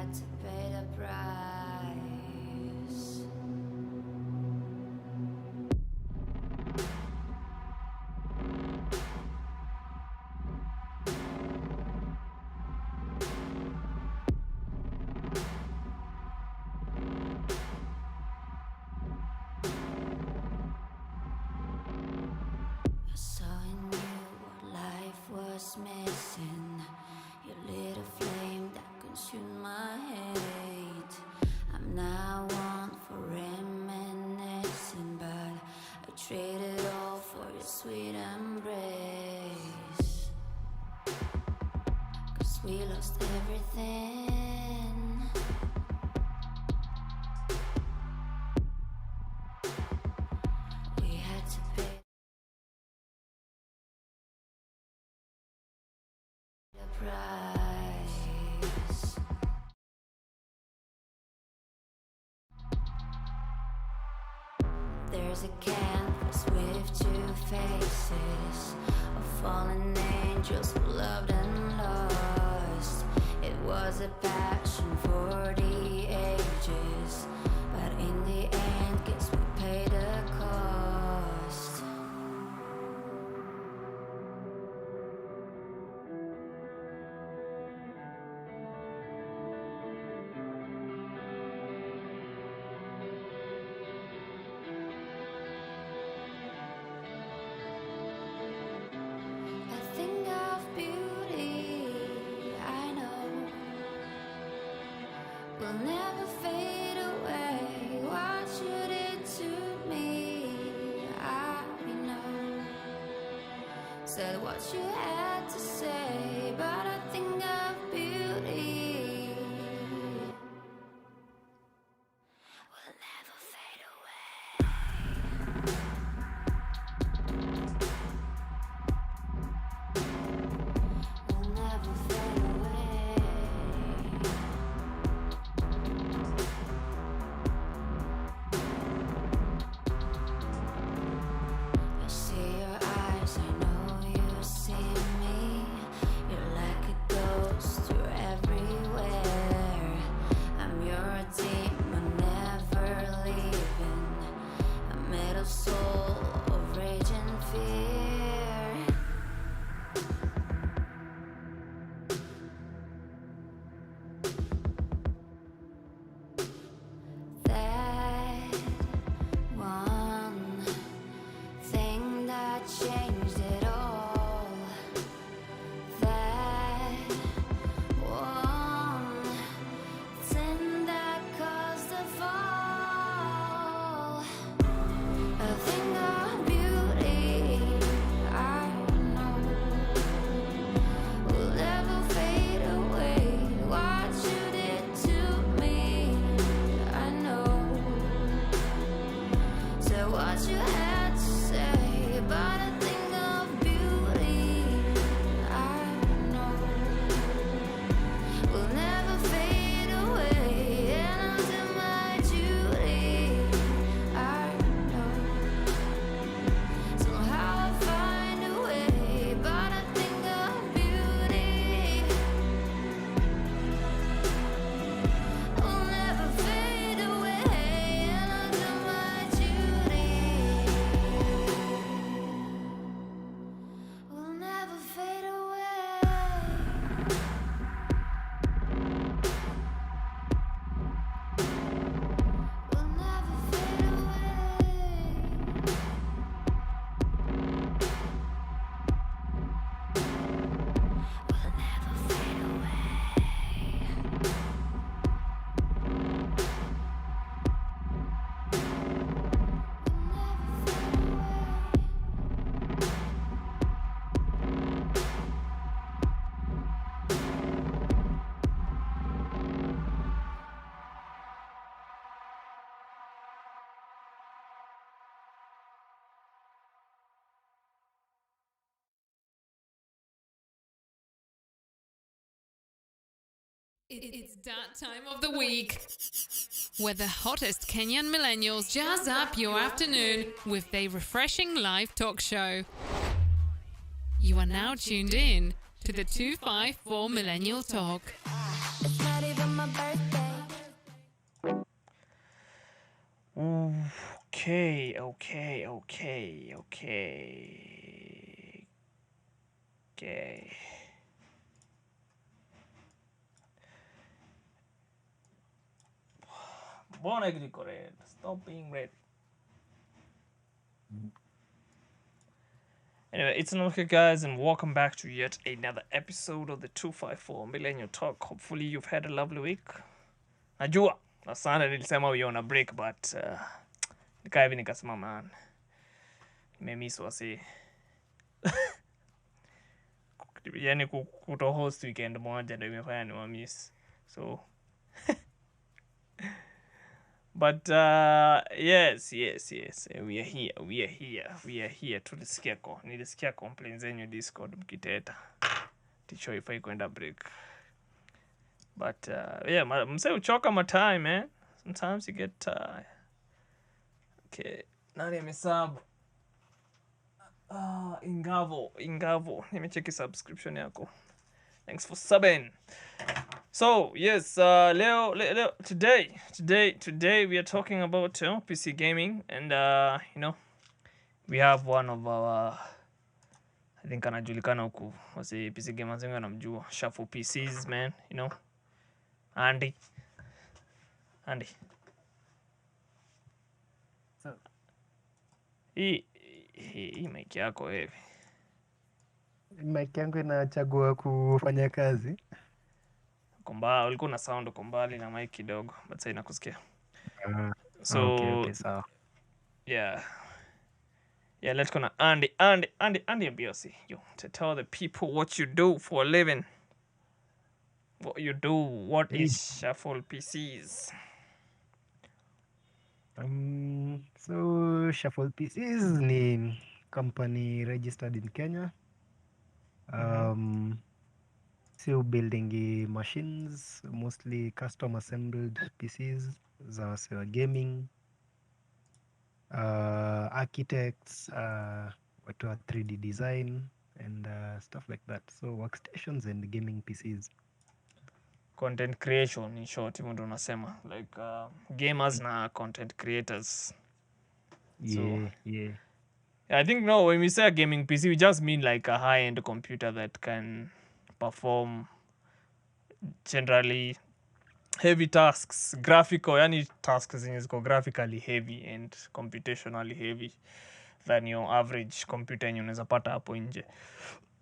had to pay the price. I saw in you what life was missing. You lit a flame that consumed my hate. I'm now one for reminiscing, but I traded all for your sweet embrace. 'Cause we lost everything. We had to pay the price. There's a canvas with two faces of fallen angels who loved and lost. It was a passion for the ages, but in the end, guess we paid the cost. A thing of beauty, I know, will never fade away. What you did to me, I know. Said what you had to say, but a thing of beauty will never fade away. Will never fade away. I see your eyes, I know you see me. You're like a ghost, you're everywhere. I'm your demon, never leaving. I'm made of soul, of rage and fear. That one thing that changed it all. That one thing that caused the fall. A thing of beauty, I know, will never fade away. What you did to me, I know. So what you had to say, but a thing of beauty, I know, will never fade away. And I'll do my duty, I know. Somehow I'll find a way, but a thing of beauty will never fade away. And I'll do my duty, will never fade away. Will never fade away. Will never fade away. It's that time of the week where the hottest Kenyan millennials jazz up your afternoon with their refreshing live talk show. You are now tuned in to the 254 Millennial Talk. It's not even my birthday. Mbona hiki niko red? Stop being red. Anyway, it's okay, guys, and welcome back to yet another episode of the 254 Millennial Talk. Hopefully you've had a lovely week. Najua na sana nilisema we on a break, but nikaa hivi nikasema man, nimemiss wasi. Yani kuto host weekend moja ndio imefanya niwamiss. So but yes, we are here. Nilisikia complaints zenyu Discord mkiteta tisho ifai kwenda break, but mse uchoka matai, man. Sometimes you get tired. Okay, nani amesabu? Ingavo nimecheki subscription yako, thanks for subbing. So yes, today we are talking about PC gaming, and we have one of our, I think anajulikana huku wasi PC gamers wengi wanamjua, Shuffle PCs, man, Andy. So, Hii mic yako hivi. mic yangu inachagua kufanya kazi. Ulikuwa na sound uko mbali na mic kidogo, but sasa inakusikia. So okay, sawa. Yeah, let's go na Andy Ambiosi. To tell the people what you do for a living. What is Shuffle PCs? So Shuffle PCs ni company registered in Kenya. Still building machines, mostly custom assembled PCs za wase wa gaming, architects, watu wa 3D design and stuff like that. So workstations and gaming PCs. Content creation in short, hivyo ndo unasema, like gamers na content creators. Yeah. I think when we say a gaming PC, we just mean like a high-end computer that can perform generally heavy tasks, graphical, yani tasks zenye ziko graphically heavy and computationally heavy than your average computer yenye unaweza pata hapo nje.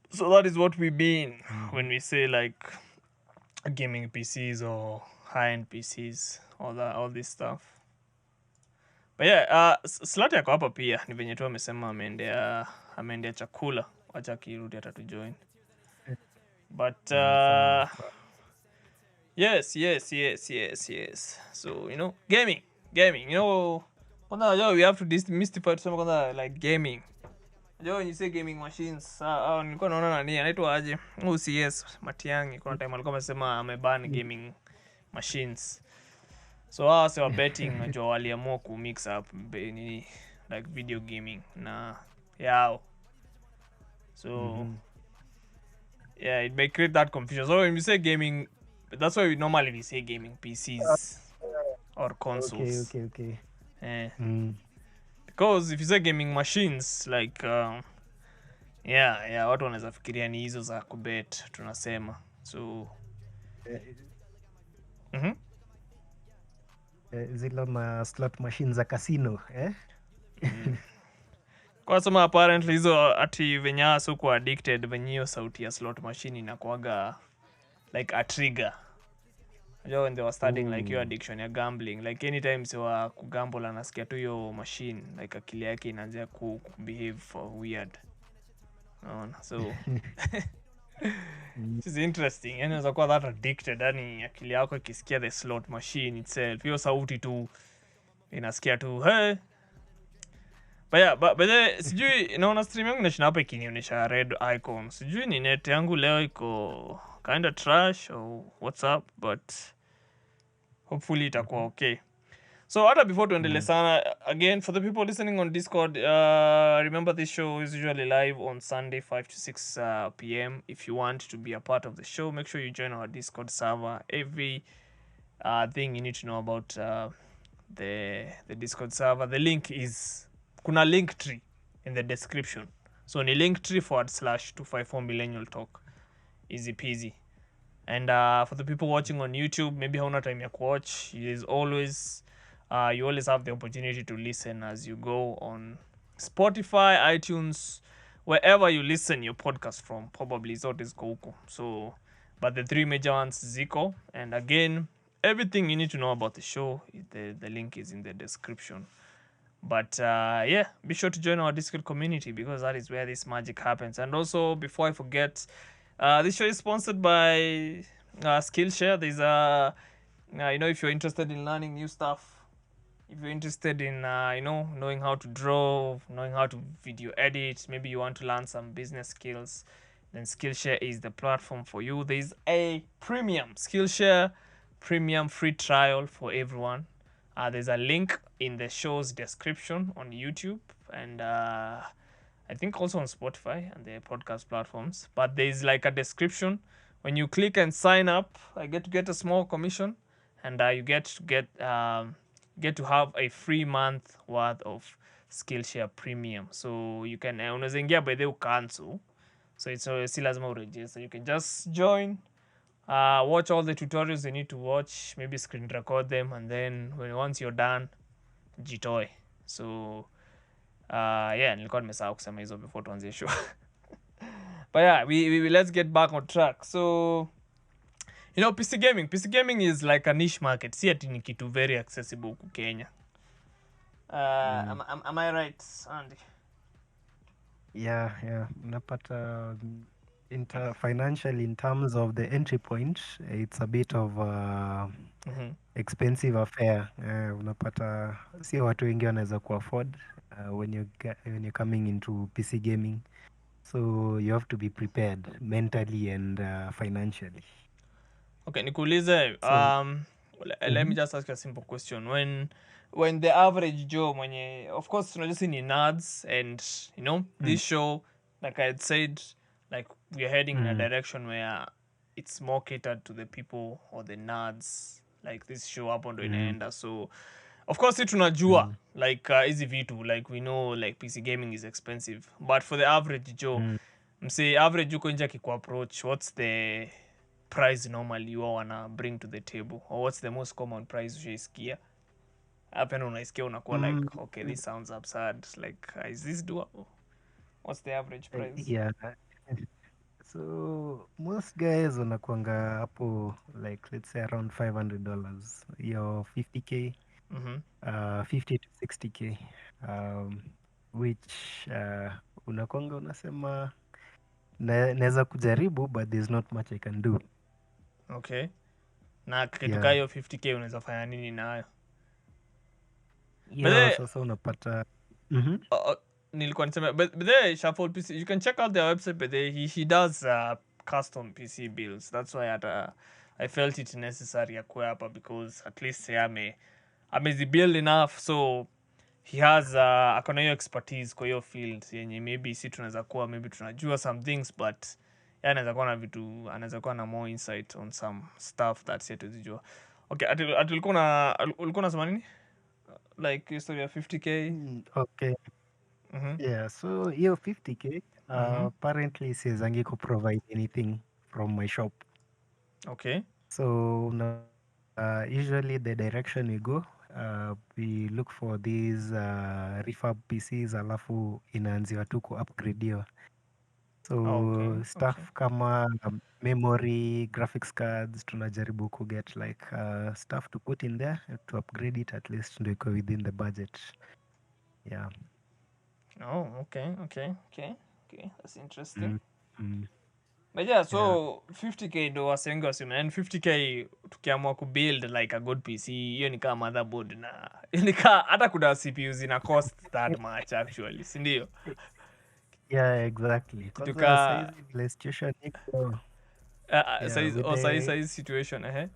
So that is what we mean when we say like gaming PCs or high-end PCs, all this stuff. But yeah, Slati yako hapa pia ni venye tu amesema ameendea chakula, wacha kirudi atatujoin. But yes. So gaming. We have to demystify tuseme kwanza like gaming. When you say gaming machines, nilikuwa naona nani anaitwa aje? CS Matiangi kuna time alikuwa amesema ameban gaming machines. So were betting najua waliamua ku mix up nini like video gaming na yao. So yeah, it may create that confusion. So when we say gaming, that's why we normally say gaming PCs or consoles. Okay. Because if you say gaming machines, like watu wanaweza fikiria ni hizo za kubet tunasema. So zile ma slot machines za casino, Kwa sema apparently hizo ati venye suko addicted venye hiyo sauti ya slot machine inakuaga like a trigger. When they were studying like your addiction ya gambling, like anytime so kugamble anasikia tu hiyo machine like akili yake inaanza ku behave for weird. So it's interesting. Yani unaweza kuwa that addicted, yani akili yako ikisikia the slot machine itself, hiyo sauti tu inasikia tu hey. But sijui naona stream yangu inashina hapa ikinionyesha red icon. Sijui ni net yangu leo iko kind of trash or what's up, but hopefully itakuwa okay. So hata before tuendelee sana, again for the people listening on Discord, remember this show is usually live on Sunday 5 to 6 p.m. If you want to be a part of the show, make sure you join our Discord server. Every thing you need to know about the Discord server. The link is kuna link tree in the description. So ni linktree/254 millennial talk. Easy peasy. And for the people watching on YouTube, maybe hauna time ya watch. You always have the opportunity to listen as you go on Spotify, iTunes, wherever you listen your podcast from. Probably zote ziko huko. So, but the three major ones ziko. And again, everything you need to know about the show, the link is in the description. But yeah, be sure to join our Discord community because that is where this magic happens. And also, before I forget, this show is sponsored by Skillshare. There's if you're interested in learning new stuff, if you're interested in knowing how to draw, knowing how to video edit, maybe you want to learn some business skills, then Skillshare is the platform for you. There's a premium Skillshare premium free trial for everyone. There's a link in the show's description on YouTube and I think also on Spotify and the podcast platforms. But there's like a description. When you click and sign up, I get a small commission, and you get to have a free month worth of Skillshare Premium. So you can unaweza ingia by the cancel. So it's si lazima uregister. You can just join, watch all the tutorials you need to watch, maybe screen record them, and then once you're done, jitoe. So yeah, nilikuwa nimesahau kusema hizo before tuanze show. But yeah, we let's get back on track. So PC gaming is like a niche market. Si ati ni kitu very accessible huku Kenya. Am I right, Andy? Yeah. Unapata financially, in terms of the entry point, it's a bit of expensive affair. Unapata si watu wengi wanaweza kuafford when you're coming into PC gaming. So you have to be prepared mentally and financially. Okay, nikuulize, let me just ask you a simple question. When the average Joe, mwenye, of course tunajua ni nerds, and this show, like I had said, like we are heading in a direction where it's more catered to the people or the nerds, like this show hapo ndo inaenda. So of course si tunajua like hizi vitu, like we know like PC gaming is expensive, but for the average Joe, mse average uko nje akikuapproach, what's the price normally you wanna bring to the table, or what's the most common price ushaisikia hapa na unaisikia unakuwa like okay, this sounds absurd, like is this doable? What's the average price? Yeah. So most guys wanakuanga hapo like let's say around $500. Your 50k, 50 to 60k, which unakuanga unasema naweza kujaribu, but there's not much I can do. Okay. Na kitu kama hiyo 50k unaweza fanya nini nayo? Sasa unapata nilikuwa nisema, but there Shuffle PC, you can check out their website, but he does custom PC builds. That's why I felt it necessary akue hapa, because at least amezibuild enough, so he has akona hiyo expertise kwa hiyo field yenye maybe si tunaweza kuwa maybe tunajua some things, but anaweza kuwa na vitu, anaweza kuwa na more insight on some stuff that si tuzijua. Okay, ulikuwa unasema nini? Like history ya 50k? Okay. Yeah, so hiyo 50k apparently siwezangi kuprovide anything from my shop. Okay. So usually the direction we go, we look for these refurb PCs, alafu inaanziwa tu ku-upgrade. So stuff kama memory, graphics cards, tunajaribu kuget like stuff to put in there to upgrade it, at least ndo iko within the budget. Yeah. Oh, okay. That's interesting. But yeah, so 50k ndo wasengi wasema, and 50k tukiamua kubuild like a good PC, hiyo ni kama motherboard, na ni kama hata kuna CPU zina cost that much actually, si ndio? Yeah, exactly. Tuka Size situation iko size situation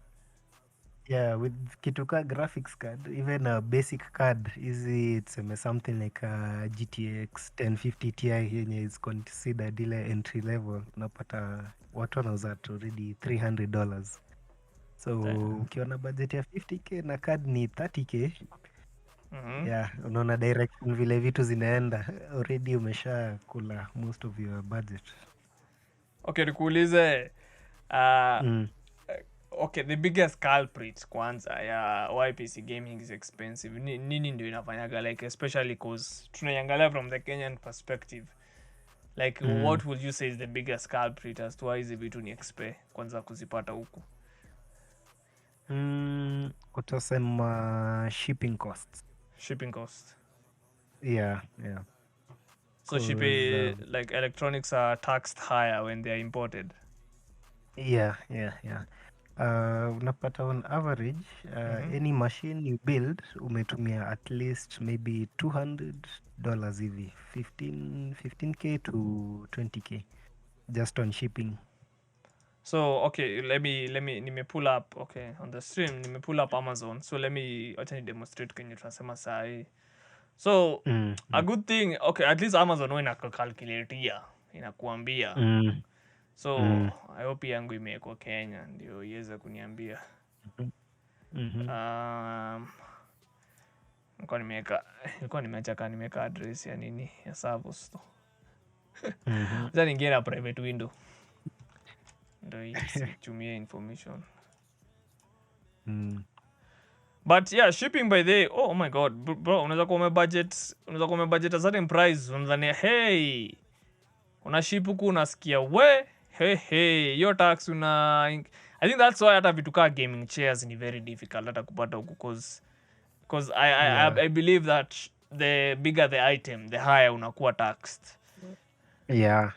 yeah, with kituka graphics card, even a basic card easy, tuseme something like a GTX 1050 Ti yenye is considered ile entry level, unapata watu wanauza already $300. So ukiona budget ya 50k na card ni 30k, Yeah, unaona direction vile vitu zinaenda already umesha kula most of your budget. Okay, nikuulize Mm. okay, the biggest culprit kwanza ya why PC gaming is expensive. Nini ndio inafanyaga, like especially cause tunaiangalia from the Kenyan perspective. Like what would you say is the biggest culprit as to why hizi vitu ni expe kwanza kuzipata huku? Utasema shipping costs. Shipping cost. Yeah. So shipping, like electronics are taxed higher when they are imported. Yeah. Unapata on average any machine you build umetumia at least maybe $200 hivi, 15k to 20k just on shipping. So okay, let me nime pull up, okay, on the stream nime pull up Amazon. So let me acha demonstrate kenye tunasema sahi. So a good thing, okay, at least Amazon ina calculator inakuambia. So I hope yangu imewekwa Kenya ndio iweze kuniambia. Nilikuwa nimeweka address ya nini ya service tu. Sasa ningia na private window. Ndio isitumie information. But yeah, shipping by the oh my god, bro, unaweza kuwa budget a certain price, unadhania hey, una ship huku unasikia we hey your tax una. I think that's why hata vitu kaa gaming chairs ni very difficult hata kupata huku cause I believe that the bigger the item, the higher unakuwa taxed. Yeah.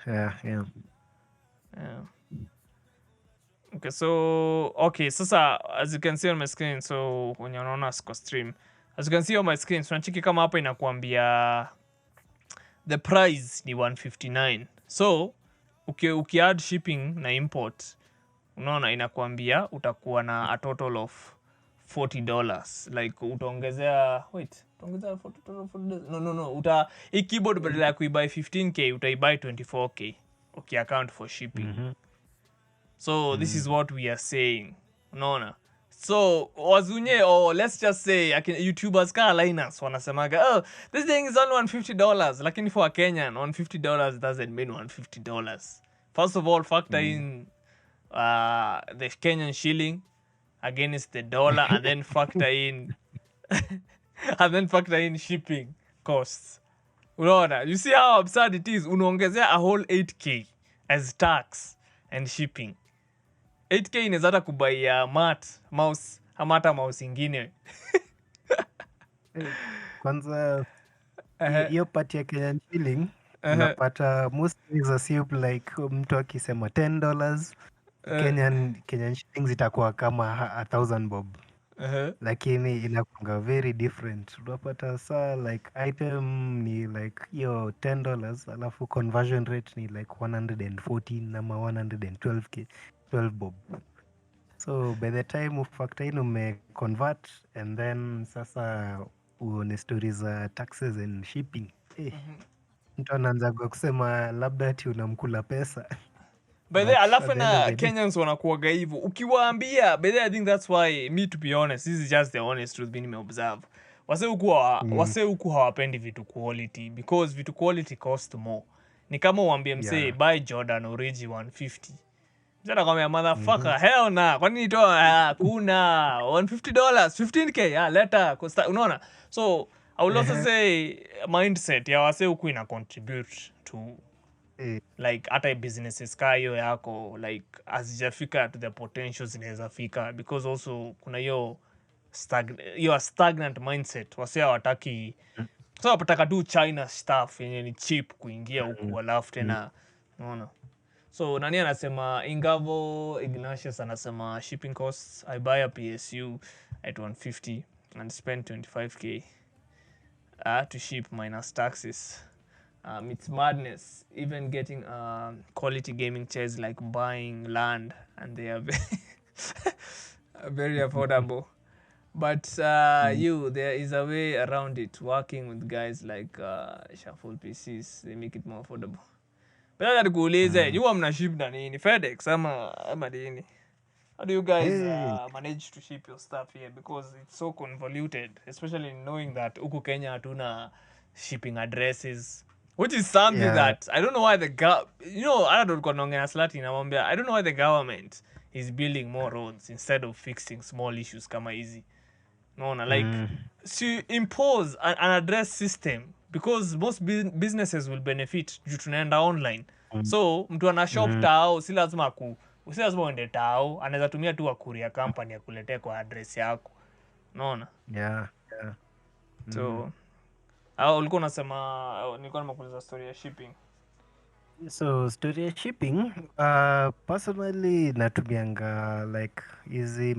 Okay, so sasa as you can see on my screen, so when you're on a stream, as you can see on my screen, so unachiki kama hapa inakuambia the price ni 159. So ukiadd shipping na import, unaona inakuambia utakuwa na a total of $40. Like utaongezea $40. No. Hii keyboard badala ya kuibuy 15k utaibuy 24k account for shipping. So this is what we are saying. Unaona? So wazunye let's just say YouTubers ka Linus wanasemaga this thing is only $150, lakini for a Kenyan $150 doesn't mean $150. First of all, factor in the Kenyan shilling against the dollar and then factor in shipping costs. Unaona? You see how absurd it is? Unaongezea a whole 8k as tax and shipping. 8k inaweza hata kubaia mouse ama hata mouse ingine. Kwanza hiyo part ya Kenyan shilling unapata most things assume like mtu akisema $10 Kenyan shillings itakuwa kama 1,000 bob. Lakini inakuanga very different. Unapata saa like item ni like hiyo $10 alafu conversion rate ni like 114 ama 112 bob. So by the time ufactor in umeconvert and then sasa uone stories za taxes and shipping. Mtu anaanza kusema labda ati unamkula pesa. By the alafu na Kenyans wanakuwaga hivyo. Ukiwaambia, by the I think that's why, me to be honest, this is just the honest truth being observed. Wase huku hawapendi vitu quality because vitu quality cost more. Ni kama uambie msee buy Jordan Origi 150. Msana kwambia motherfucker, hell na. Kwa nini toa kuna $150, 15k, leta unaona. So I will also say mindset ya wase huku ina contribute to like hata businesses ka hiyo yako like hazijafika to the potential zinaweza fika because also kuna hiyo stagnant mindset. Wase hawataki so wapataka tu China stuff yenye ni cheap kuingia huku alafu tena unaona. So nani anasema Ingavo Ignatius anasema shipping costs, I buy a PSU at 150 and spend 25k to ship minus taxes. It's madness. Even getting quality gaming chairs like buying land and they are very affordable. But there is a way around it. Working with guys like Shuffle PCs, they make it more affordable. But I got to go lazy. You want to ship na nini? FedEx ama nini? How do you guys Hey, manage to ship your stuff here? Because it's so convoluted, especially knowing that huku Kenya hatuna shipping addresses, which is something yeah. that I don't know why I don't know Slati namwambia, I don't know why the government is building more roads instead of fixing small issues kama hizi. Naona like Mm, to impose an address system because most businesses will benefit juu tunaenda online. mm, So mtu ana shop mm, tao si lazima uende tao, anaweza tumia tu courier company ya kuletea kwa address yako. Unaona? yeah, yeah. Mm. So ulikuwa unasema nilikuwa nimekuuliza story ya shipping. So story ya shipping, personally natumianga like hizi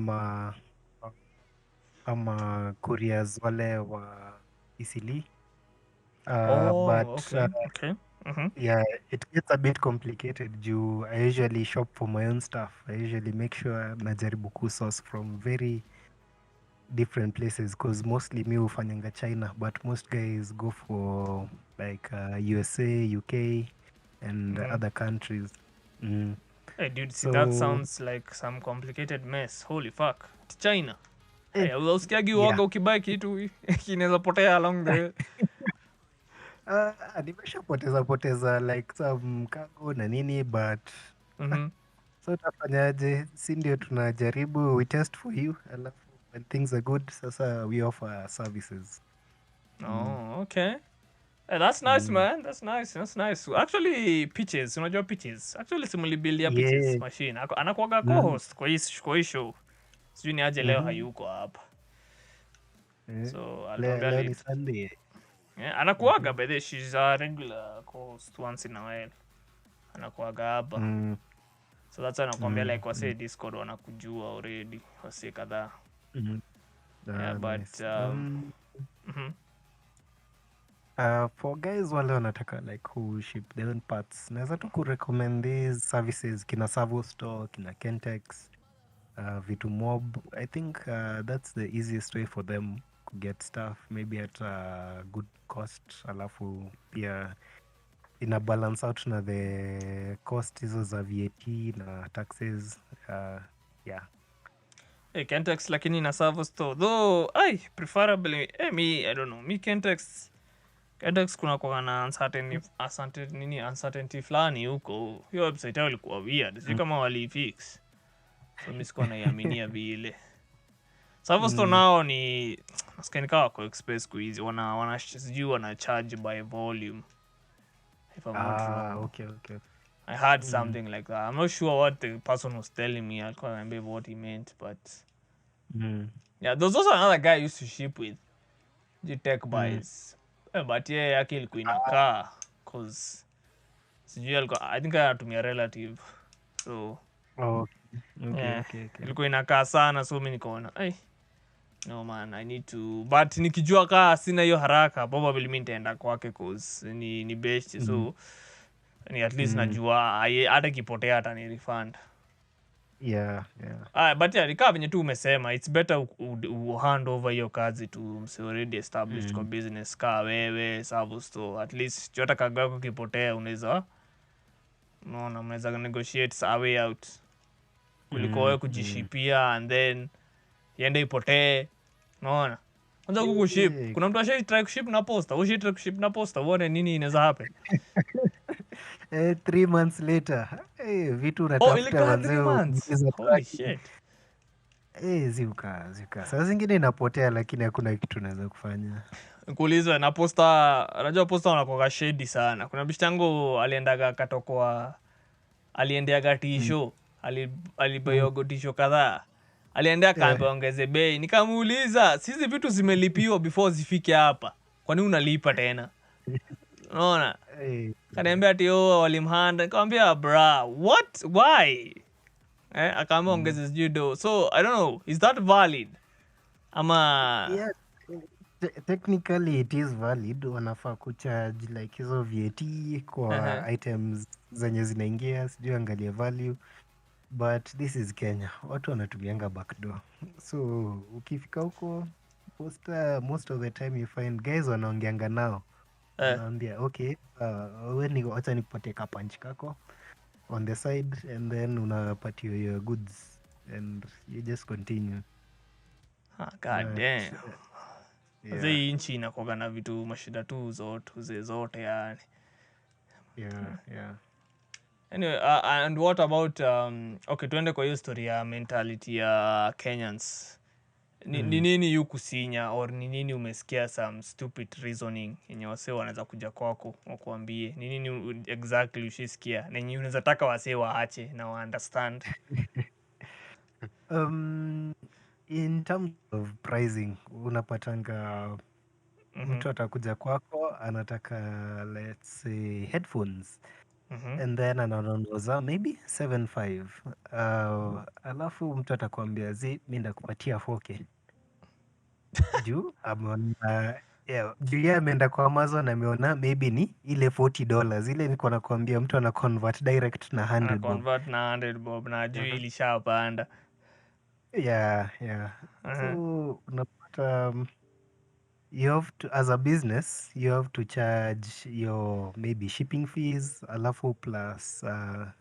ama couriers wale wa Easily. But Okay. Mhm. yeah, it gets a bit complicated juu I usually shop for my own stuff. I usually make sure najaribu source from very different places because mostly mi hufanyanga China, but most guys go for like USA, UK, and Mhm. other countries. Mm. Hey dude, see that So sounds like some complicated mess. Holy fuck. It's China. eh, Hey, usikiagi yeah. uoga ukibuy kitu kinaweza potea along the Nimeshapoteza like some cargo na nini, but Mhm. so utafanyaje? Si ndio tunajaribu, we test for you, alafu when things are good, sasa we offer services. Oh, okay. Hey, that's nice, Mm. man. That's nice. That's nice. Actually, Pitches, unajua Pitches. Actually, simulibuildia Pitches Yeah. machine. Anakuwaga Mm. co-host kwa hii show. Sijui ni aje leo Mhm. hayuko hapa. Eh, So, alituambia leo ni late. Sunday. Yeah, anakuwaga by the way, she's a regular co-host once in a while. Anakuwaga hapa. Mm. So that's why nakwambia Mm. like wasee Discord wanakujua already. Wasee kadhaa. Mhm. Yeah, but Nice. mhm. For guys wale wanataka like who ship their own parts, naweza tu kurecommend these services kina Savo Store, kina Kentex, Vitu Mob. I think that's the easiest way for them to get stuff maybe at a good cost, alafu pia ina balance out na the cost hizo za VAT na taxes. Yeah. Hey, Kentex lakini na Savo Store. Though, preferably, I don't know. Me Kentex kuna kwa na uncertainty fulani huko. Hiyo website yao ilikuwa weird. Sijui kama walifix. So mimi sikuwa naiaminia vile. Savo Store nao ni nasikia ni kama kwa express siku hizi sijui wana charge by volume. If I'm not wrong. Okay. I heard something like that. I'm not sure what the person was telling me. I can't remember what he meant, but yeah, there's also another guy I used to ship with, the tech buys. But yeah, yake ilikuwa inakaa cause sijui I think anatumia relative. So yeah, Okay. ilikuwa inakaa sana, so mimi nikaona no man, I need to, but nikijua kaa sina hiyo haraka probably mimi nitaenda kwake cause ni best. So ni at least najua hata kipotea hata ni refund. Yeah. But yeah, nikaa venye tu umesema it's better hand over hiyo kazi to mse already established kwa business kaa wewe Savo Store. At least hata kago yako kipotea unaweza negotiate a way out kuliko wewe kujishipia and then iende ipotee. Unaona? Kwanza kuship, kuna mtu ashai try kuship na posta, try kuship na posta, uone nini inaweza happen. 3 months later, vitu ilikuwa unatafuta 3 months. Holy shit. Ziuka. Saa zingine inapotea lakini hakuna kitu unaweza kufanya. Nikuulize na posta, unajua posta wanakuwa shady sana. Kuna bishi yangu aliendeaga tisho, alibayogo tisho kadhaa. Aliendea kaambia ongeze bei. Nikamuuliza, sisi vitu zimelipiwa before zifike hapa. Kwa nini unalipa tena? Unaona? Kaniambia ati walimhanda. Nikamwambia bra, what? Why? Akaambia ongeze sijui. So, I don't know, is that valid? Ama Yeah, technically it is valid. Wanafaa kucharge like hizo VAT kwa items zenye zinaingia, sijui angalia value. But this is Kenya. Watu wanatumianga backdoor. So ukifika huko posta, most of the time you find guys wanaongeanga nao. Wanaambia okay, wacha nikupatie ka punch kako on the side and then unapatia your goods and you just continue. God damn. Yeah, Hii nchi inakuwaga na vitu mashida tu zote yani. yeah. Anyway, and what about okay, tuende kwa hiyo story ya mentality ya Kenyans. Ni nini yu kusinya or ni nini umesikia some stupid reasoning yenye wasee wanaweza kuja kwako wakuambie ni nini exactly ushisikia na yenye unaweza taka wasee waache na wa understand? In terms of pricing, unapatanga mtu atakuja kwako anataka let's say headphones and then ananunua maybe 7.5. Alafu mtu atakwambia mi ndakupatia 4K juu ameona juu yeye ameenda kwa Amazon ameona maybe ni ile $40 ile niko nakwambia mtu ana convert direct na 100 bob. Convert na 100 bob na juu ilishapanda. Yeah. So unapata you have to, as a business you have to charge your maybe shipping fees alafu plus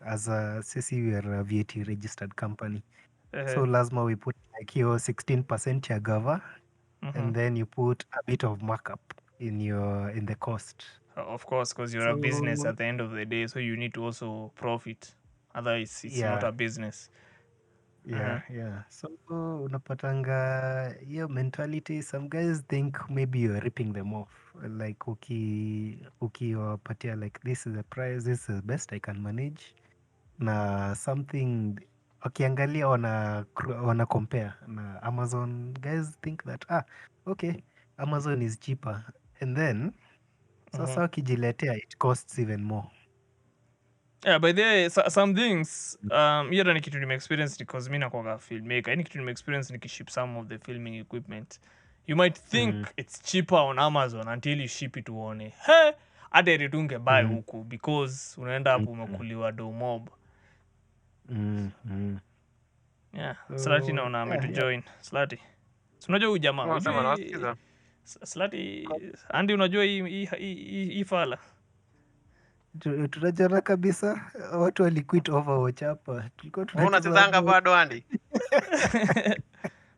as a sisi we are a VAT registered company. So lazima we put like your 16% ya gava and then you put a bit of markup in the cost. Of course, because you're a business at the end of the day, so you need to also profit. Otherwise, it's not a business. Yeah. So unapatanga hiyo mentality. Some guys think maybe you're ripping them off. Like ukiwapatia like this is the price, this is the best I can manage. Na something wakiangalia wana compare na Amazon. Guys think that okay, Amazon is cheaper. And then sasa wakijiletea it costs even more. Yeah, by the way, some things hiyo ni kitu nime-experience because mimi nakuwa filmmaker. Ni kitu nime-experience nikiship some of the filming equipment. You might think it's cheaper on Amazon until you ship it uone. Hata ritunge buy huku because unaenda hapo umekuliwa do mob. Yeah, Slati naona ametujoin. Slati. Unajua huyu jamaa? Slati, Andy unajua hii fala? Tunajana kabisa watu waliquit Overwatch hapa. Tulikuwa unachezanga bado Andy?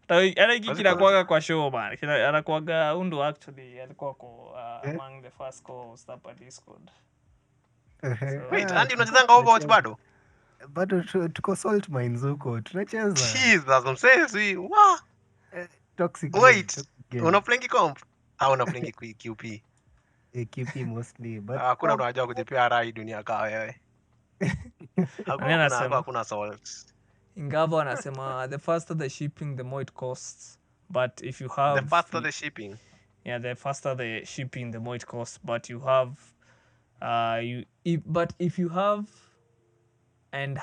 Ana hiki kinakuwaga kwa show bana. Anakuwaga undu actually alikuwa kwa among the first co-host hapa Discord. Wait, Andy unachezanga Overwatch bado? Bado tuko salt mines huko. Tunacheza. Jesus, I'm saying Toxic. Wait, una playing comp? Una playing QP? QP mostly, but hakuna unajua kujipea rai dunia kaa wewe. Hakuna salt. Ingavo anasema the faster the shipping the more it costs, but if you have the faster the shipping. Yeah, the faster the shipping the more it costs, but you have if you have and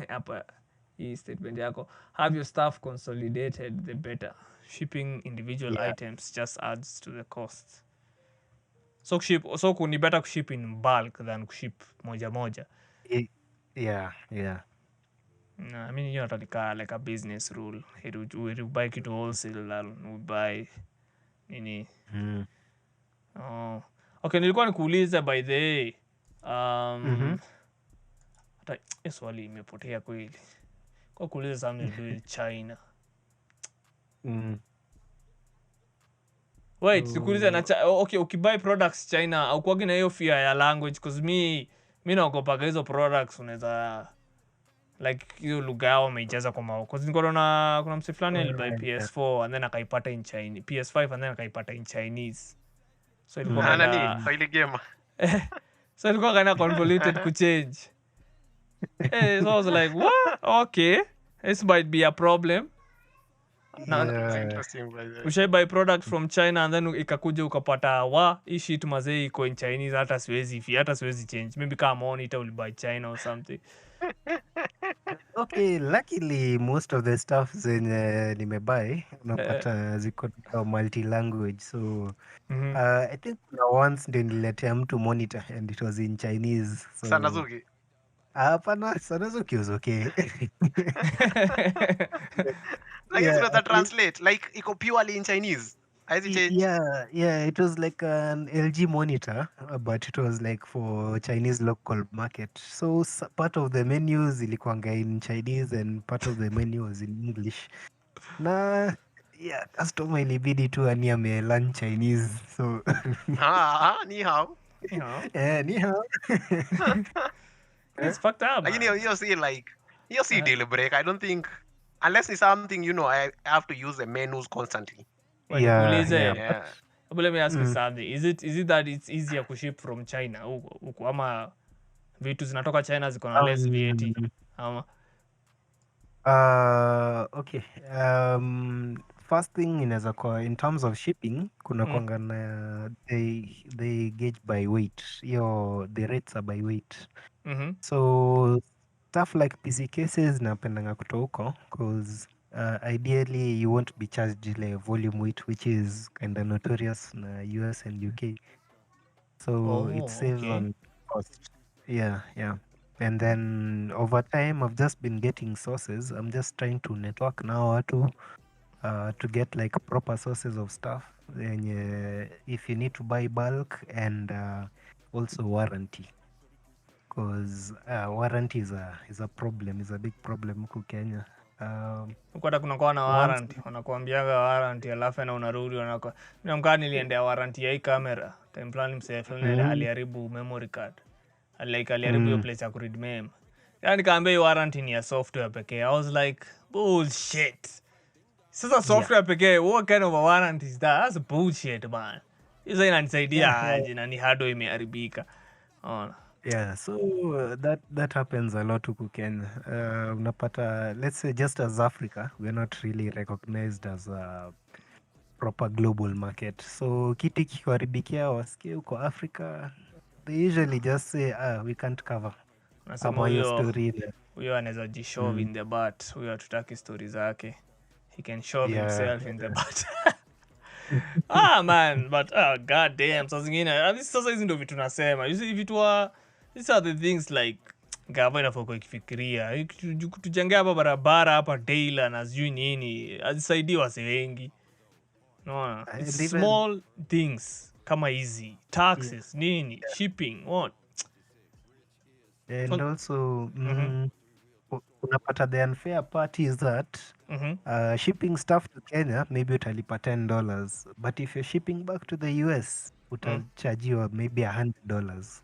hapa hii statement yako have your stuff consolidated the better. Shipping individual items just adds to the cost. So ni better kuship in bulk than kuship moja. Yeah. No, I mean you're like a business rule. You buy kitu wholesale, you buy nini. Oh. Okay, nilikuwa nikuuliza by the way. Swali imepotea kweli. Kwa kuuliza something to do with China. Wait, sikuuliza na okay, ukibuy products China au kuagi na hiyo fear ya language because mimi naogopa hizo products unaweza like hiyo lugha yao wameijaza kwa mao. Because kuna mse fulani alibuy PS4 and then akaipata in Chinese, PS5 and then akaipata in Chinese. So ilikuwa ile game. So ilikuwa kind of convoluted to change. So I was like, what? Okay, this might be a problem. Ushai buy product from China and then ikakuja ukapata hii shit mazee iko in Chinese hata siwezi change. Maybe kama monitor will buy China or something. Okay, luckily most of the stuff zenye nimebuy unapata ziko multi language, so I think once ndio niletea mtu monitor and it was in Chinese. So Sanazuki. Hapana, Sanazuki was okay. Like it's not translate, like iko purely in Chinese. Has it changed? Yeah, it was like an LG monitor, but it was like for Chinese local market. So part of the menus ilikuwanga in Chinese and part of the menu was in English. Na yeah, customer ilibidi tu ani amelearn Chinese. So Ni hao. You know, ni hao. it's fucked up, Like, man. you see, like, you see daily break. I don't think, unless it's something, I have to use the menus constantly. Well, Yeah, nikuulize, Yeah. but let me ask you something. Is it that it's easier kuship from China huko ama vitu zinatoka China ziko na less VAT ama Okay. First thing inaweza kuwa in terms of shipping kuna kwanga na they gauge by weight. The rates are by weight. So stuff like PC cases napendanga kutoa huko because ideally you won't be charged ile volume weight which is kind of notorious na US and UK. So it saves okay. on cost. Yeah. And then over time, I've just been getting sources. I'm just trying to network now to get like proper sources of stuff. And if you need to buy bulk and also warranty, because warranty is a problem, is a big problem huku Kenya. Huko hata kunakuwa na Once- warranty, wanakuambiaga warranty alafu na unarudi wanakuwa. Mimi mkaa niliendea warranty ya hii kamera. Time fulani msee fulani aliharibu memory card. Aliharibu hiyo place ya kuread meme. Yaani kaambia hii warranty ni ya software pekee. I was like, bullshit. Sasa software pekee, what kind of a warranty is that? That's bullshit, man. Hizo inanisaidia aje na ni hardware imeharibika. Ona. Yeah, so that happens a lot huku Kenya. Unapata, let's say just as Africa, we're not really recognized as a proper global market. So kitu kikiwaribikia wasikie huko Africa, they usually just say, we can't cover. Nasema Ama hiyo story huyo anaweza jishove in the butt. Huyo hatutaki story zake. He can shove himself in the butt. Man, but god damn, sasa zingine sasa hizi ndio vitu nasema. You see vitu these are the things like gava inafaa ikifikiria. Tujengea hapa barabara hapa Daila na sijui nini. Azisaidii wase wengi. No. It's small things kama hizi. Taxes, nini, shipping, what? and also unapata the unfair part is that shipping stuff to Kenya maybe utalipa $10, but if you're shipping back to the US utachajiwa maybe $100,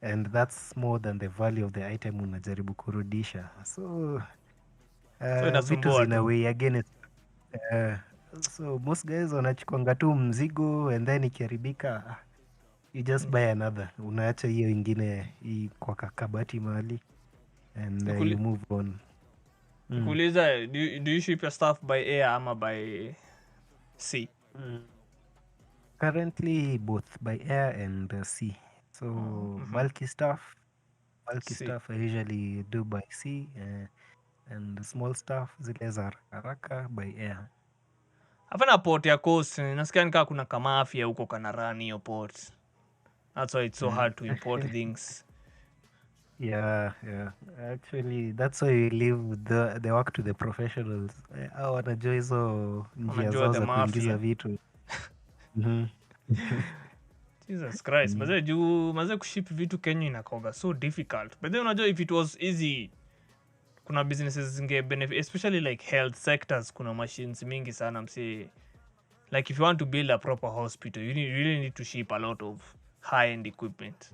and that's more than the value of the item unajaribu kurudisha. So vitu zina way against so most guys wanachukuanga tu mzigo and then ikiharibika you just buy another, unaacha hiyo ingine kwa kakabati mahali and you move on. Kuuliza, do you ship your stuff by air ama by sea? Currently both by air and sea. So bulky stuff I usually do by sea and small stuff zile za haraka by air. Hapana port ya coast, nasikia nikaa kuna kamafia huko kanarani hiyo port. That's why it's so hard to import things. Yeah. Actually, that's why we leave the work to the professionals. Wanajua hizo njia zao za kuingiza vitu. Jesus Christ. Maze kuship vitu Kenya inakoga so difficult. But then unajua if it was easy, kuna businesses zinge benefit, especially like health sectors, kuna machines mingi sana msi. Like if you want to build a proper hospital, you really need to ship a lot of high-end equipment.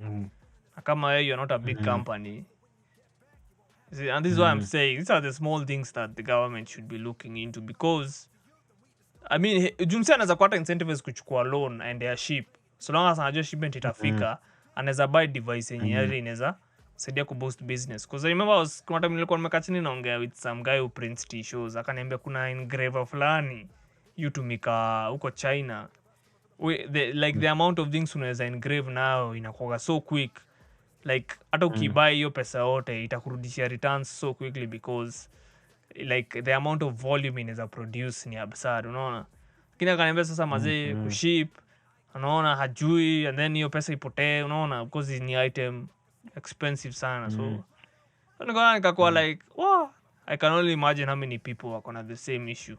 Kama you're not a big company. See, and this is why I'm saying these are the small things that the government should be looking into, because I mean, Jumsi anaweza kupata incentives kuchukua loan and their ship. So long as anajua shipment itafika, anaweza buy device yenye inaweza saidia kuboost business. Because I remember kuna time nilikuwa nimekaa chini naongea with some guy who prints t-shirts. Akaniambia kuna engraver fulani yutumika huko China. The amount of things unaweza engrave now inakuwa so quick. Like hata ukibuy hiyo pesa yote itakurudishia returns so quickly, because like the amount of volume inaweza produce ni absurd, unaona. Lakini akaniambia sasa mazee kuship, unaona hajui, and then hiyo pesa ipotee, unaona, because ni item expensive sana. So nikakuwa like, wow, I can only imagine how many people wako na the same issue,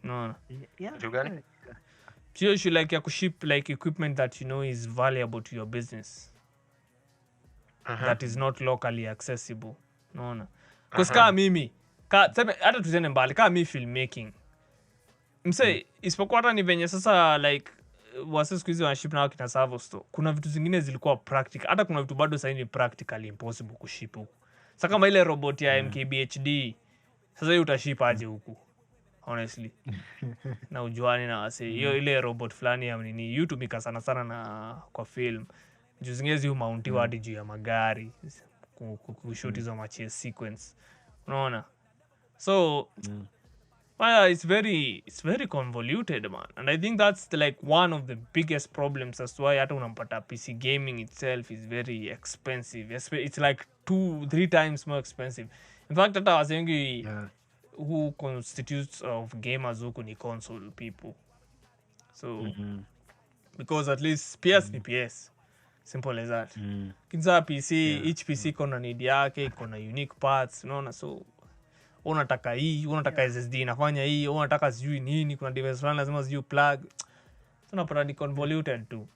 unaona. Yeah. Kitu gani? Sio issue like ya kuship like equipment that you know is valuable to your business. That is not locally accessible. Unaona? Because kama mimi, hata tuzene mbali, kama mi filmmaking. Mse, isipokuwa hata ni venye sasa like wase siku hizi wanaship na wakina Savo Store. Kuna vitu zingine zilikuwa practical. Hata kuna vitu bado sasa ni practically impossible kuship huku. Sasa kama ile robot ya MKBHD, sasa hiyo utaship aje huku? Honestly. Na ujuani na wase. Hiyo ile robot fulani ya nini hutumika sana sana na kwa film. Juu zingine zi humountiwa hadi juu ya magari. Kushoot hizo machase sequence. Unaona? So well, it's very convoluted, man, and I think that's like one of the biggest problems as to why hata unampata PC gaming itself is very expensive. It's like 2-3 times more expensive. In fact, hata wasengi who constitutes of gamers huku ni console people. So because at least PS ni PS, simple as that. Kinza PC, each PC kona need yake, kona unique parts, unaona. So unataka hii, unataka SSD inafanya hii, unataka sijui nini, kuna device fulani lazima sijui plug. Tunapata ni convoluted tu.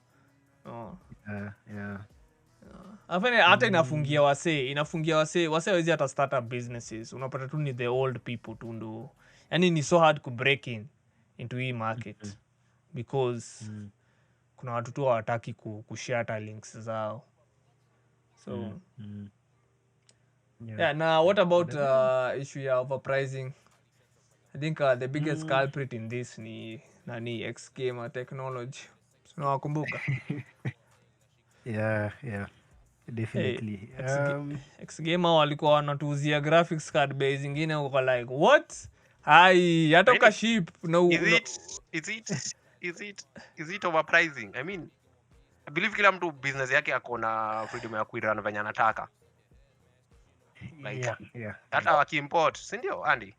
Afanye hata inafungia wase wezi hata startup businesses. Unapata tu ni the old people tu ndo. Yaani ni so hard to break into hii market because kuna watu tu hawataki kushare hata links zao. So yeah, now what about issue ya overpricing? I think the biggest culprit in this ni X Gamer Technology. So nawakumbuka. Yeah, definitely. X Gamer walikuwa wanatuuzia graphics card base zingine uko like what? Hai, hata ukaship Is it overpricing? I mean, I believe kila mtu business yake ako na freedom ya kuirun venye anataka. Like, hata wakiimport, si ndio Andy?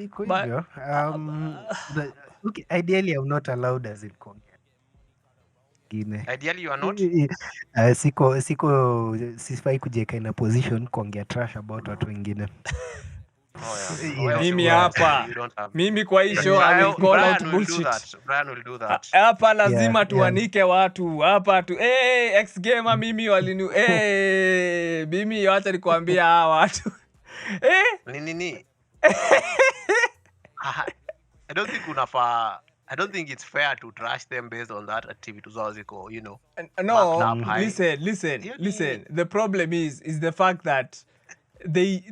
Iko hivyo. Okay, ideally I'm not allowed as in kuongea. Ideally you are not? Sifai kujiweka in a position kuongea trash about watu wengine. Mimi hapa, mimi kwa hii show I will call out bullshit. Brian will do that. Hapa lazima tuanike watu. Hapa tu X Gamer mimi walinu mimi wacha nikwambia hawa watu. Nini? I don't think it's fair to trash them based on that activity zao ziko, you know. No, listen. The problem is the fact that they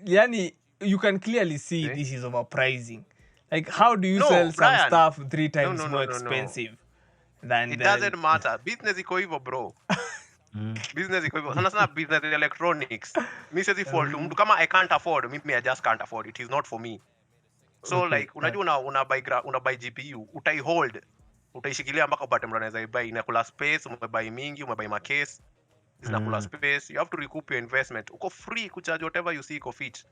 yani you can clearly see this is overpricing. Like, how do you sell some stuff 3 times more expensive than it doesn't matter. Business iko hivyo, bro. Business iko hivyo. Sana business electronics. Mimi siwezi fault mtu kama I can't afford, mimi I just can't afford. It is not for me. So like unajua una buy GPU, utaishikilia mpaka upate mtu anaweza buy, inakula space, umebuy mingi, umebuy ma case, zinakula space. You have to recoup your investment. Uko free kucharge whatever you see iko fit.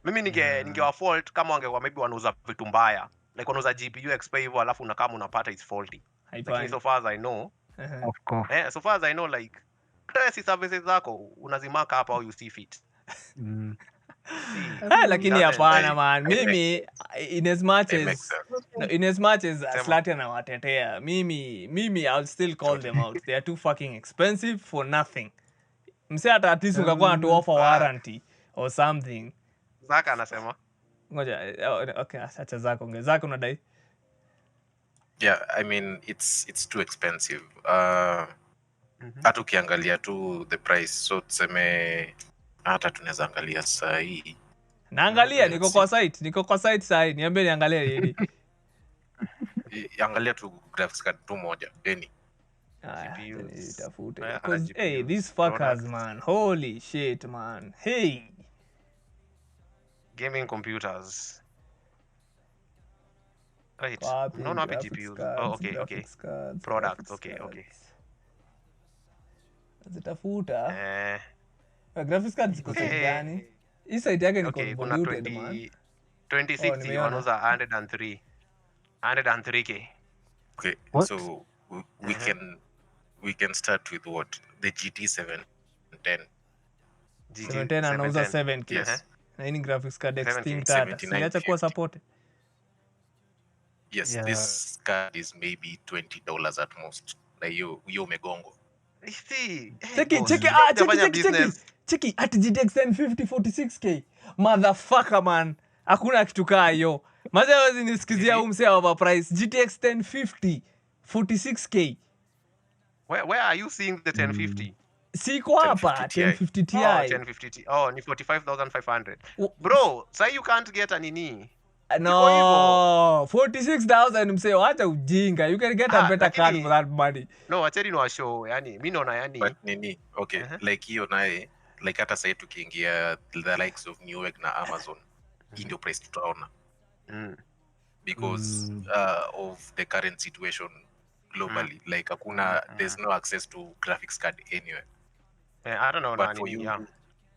Mimi ningewa fault kama wangekuwa maybe wanauza vitu mbaya. Like wanauza GPU expire hivyo alafu kama unapata it's faulty. Like so far as I know. Of course. So far as I know, like si services zako unazimaka hapa au you see fit. Lakini hapana man, mimi in as much as Slati anawatetea, mimi I'll still call them out. They are too fucking expensive for nothing. Mse hata at least ungekuwa na offer warranty or something. Zaka anasema. Ngoja, okay, acha Zaka unadai. Yeah, I mean it's too expensive. Hata ukiangalia tu the price, so tuseme hata tunaweza angalia saa hii. Naangalia niko kwa site saa hii. Niambie niangalie hili. Angalia tu graphics card tu moja. Tafute. Because hey, these fuckers man. Holy shit man. Hey. Gaming computers. Right. No, not GPUs. Okay. Products. Okay. Zitafuta. Graphics cards ziko gani? Hii site yake ni convoluted man. 2060 wanauza 103K. Okay. What? So we can start with what? The GT 710. 710 anauza 7K. Yes. Na hii ni graphics card extinct 79K. Siacha kuwa support. Yes, Yeah. this card is maybe $20 at most. Like hiyo umegongo. See, hey, Cheki boss, cheki vile cheki tunafanya cheki cheki business. cheki at GTX 1050 46k motherfucker man, hakuna kitu kaa hiyo maze. Wazi nisikizia Really? umse overprice GTX 1050 46k Where are you seeing the 1050? siko hapa 1050 Ti. 1050 Ti. Oh, 1050 Ti. Oh, ni 45,500. Oh. Bro, say you can't get a nini. No, 46,000 mse, wacha ujinga. You can get a better card lakini- for that money. No, acheni ni show. Yani, mi naona yani. But nini? Okay, like hiyo naye, like hata sasa tukiingia the likes of New York na Amazon, hii ndio price tutaona. Because of the current situation globally, like hakuna, there's no access to graphics card anywhere. I don't know But nani. for you, Yeah.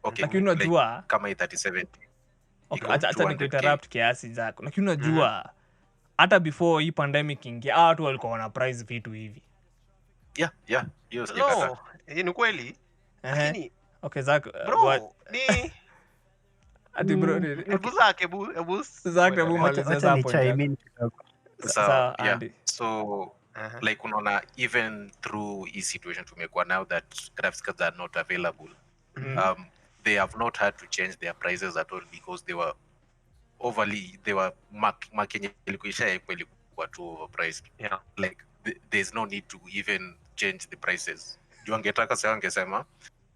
okay, Lakini unajua, like, kama 37 okay, iko acha 200K. nikuinterrupt kiasi zako. Lakini unajua, hata before hii pandemic ingia, watu walikuwa wana price vitu hivi. Yeah, hiyo sijakata. No, ni kweli. Lakini, Okay, Zach, bro, ni ati bro, ebu zake, ebu. Zach, hebu malizia Wacha hapo. nichime in kidogo. Sawa, yeah. Andy. So like unaona, even through hii situation tumekuwa now that graphics cards are not available, they have not had to change their prices at all because they were marking ilikuisha kweli kwa too overpriced. Yeah. Like there's no need to even change the prices. Juu angetaka sasa angesema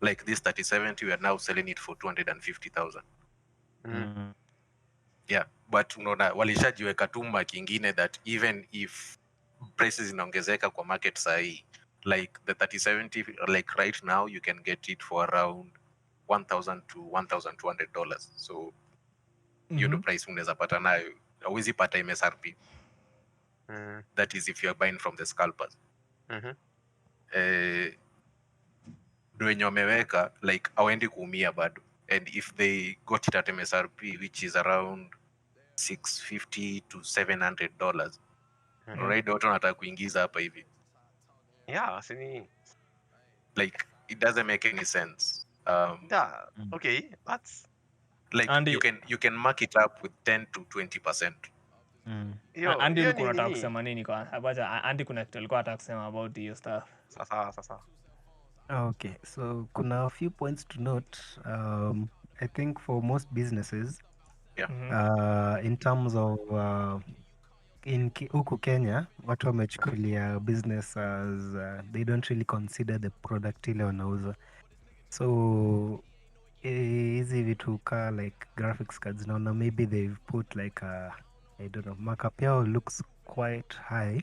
like this 3070 we are now selling it for 250,000. Yeah, but unaona walishajiweka tu mark ingine that even if prices inaongezeka kwa market sahi, like the 3070 like right now you can get it for around $1,000 to $1,200. So hiyo ndo price unaweza pata nayo, hauwezi pata MSRP. That is if you are buying from the scalpers. Ndo wenye wameweka like hawaendi kuumia bado, and if they got it at MSRP which is around $650 to $700, already watu wanataka kuingiza hapa hivi. Yeah, sini. Like it doesn't make any sense. Yeah, okay, that's Like Andy, you can mark it up with 10 to 20%. Andy ulikuwa unataka kusema nini kwa? Abacha Andy kuna kitu alikuwa anataka kusema about hiyo stuff. Sasa. Okay, so kuna a few points to note. I think for most businesses, in terms of huku Kenya, watu wamechukulia business as they don't really consider the product ile wanauza. So hizi vitu ka like graphics cards naona maybe they've put like I don't know, markup yao looks quite high,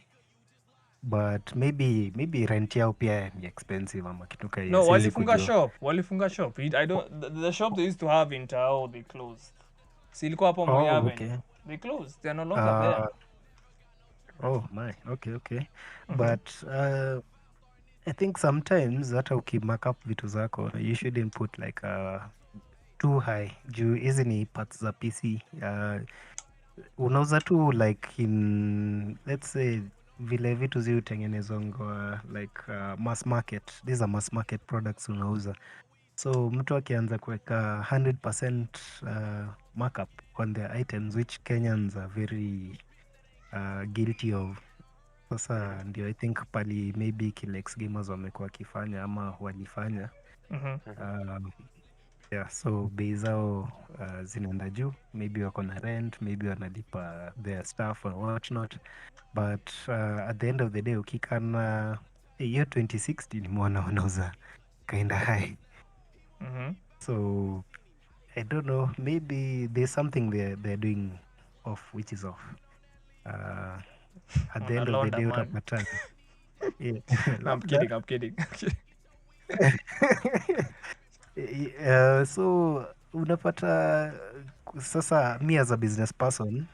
but maybe rent yao pia ni expensive ama kitu kama hiyo. No, walifunga shop. I don't, the shop they used to have in Tao, they closed. Silikuwa hapo Moyaben. Okay. They closed. They are no longer there. Oh my, okay. But I think sometimes hata ukimark up vitu zako, you shouldn't put like too high. Juu hizi ni parts za PC. Unauza tu like in, let's say, vile vitu zi utengenezwa like mass market. These are mass market products unauza. So mtu akianza kuweka 100% markup on their items, which Kenyans are very guilty of. Sasa ndio I think pali maybe Kilex Gamers wamekuwa wakifanya ama walifanya. Yeah, so bei zao zinaenda juu, maybe wako na rent, maybe wanalipa their staff or what not, but at the end of the day ukikana hiyo 2060 nimeona wanauza kinda high. So I don't know, maybe there's something they're doing off, which is off. At the end of the day utapata. Yeah. I'm kidding. So unapata sasa, me as a business person,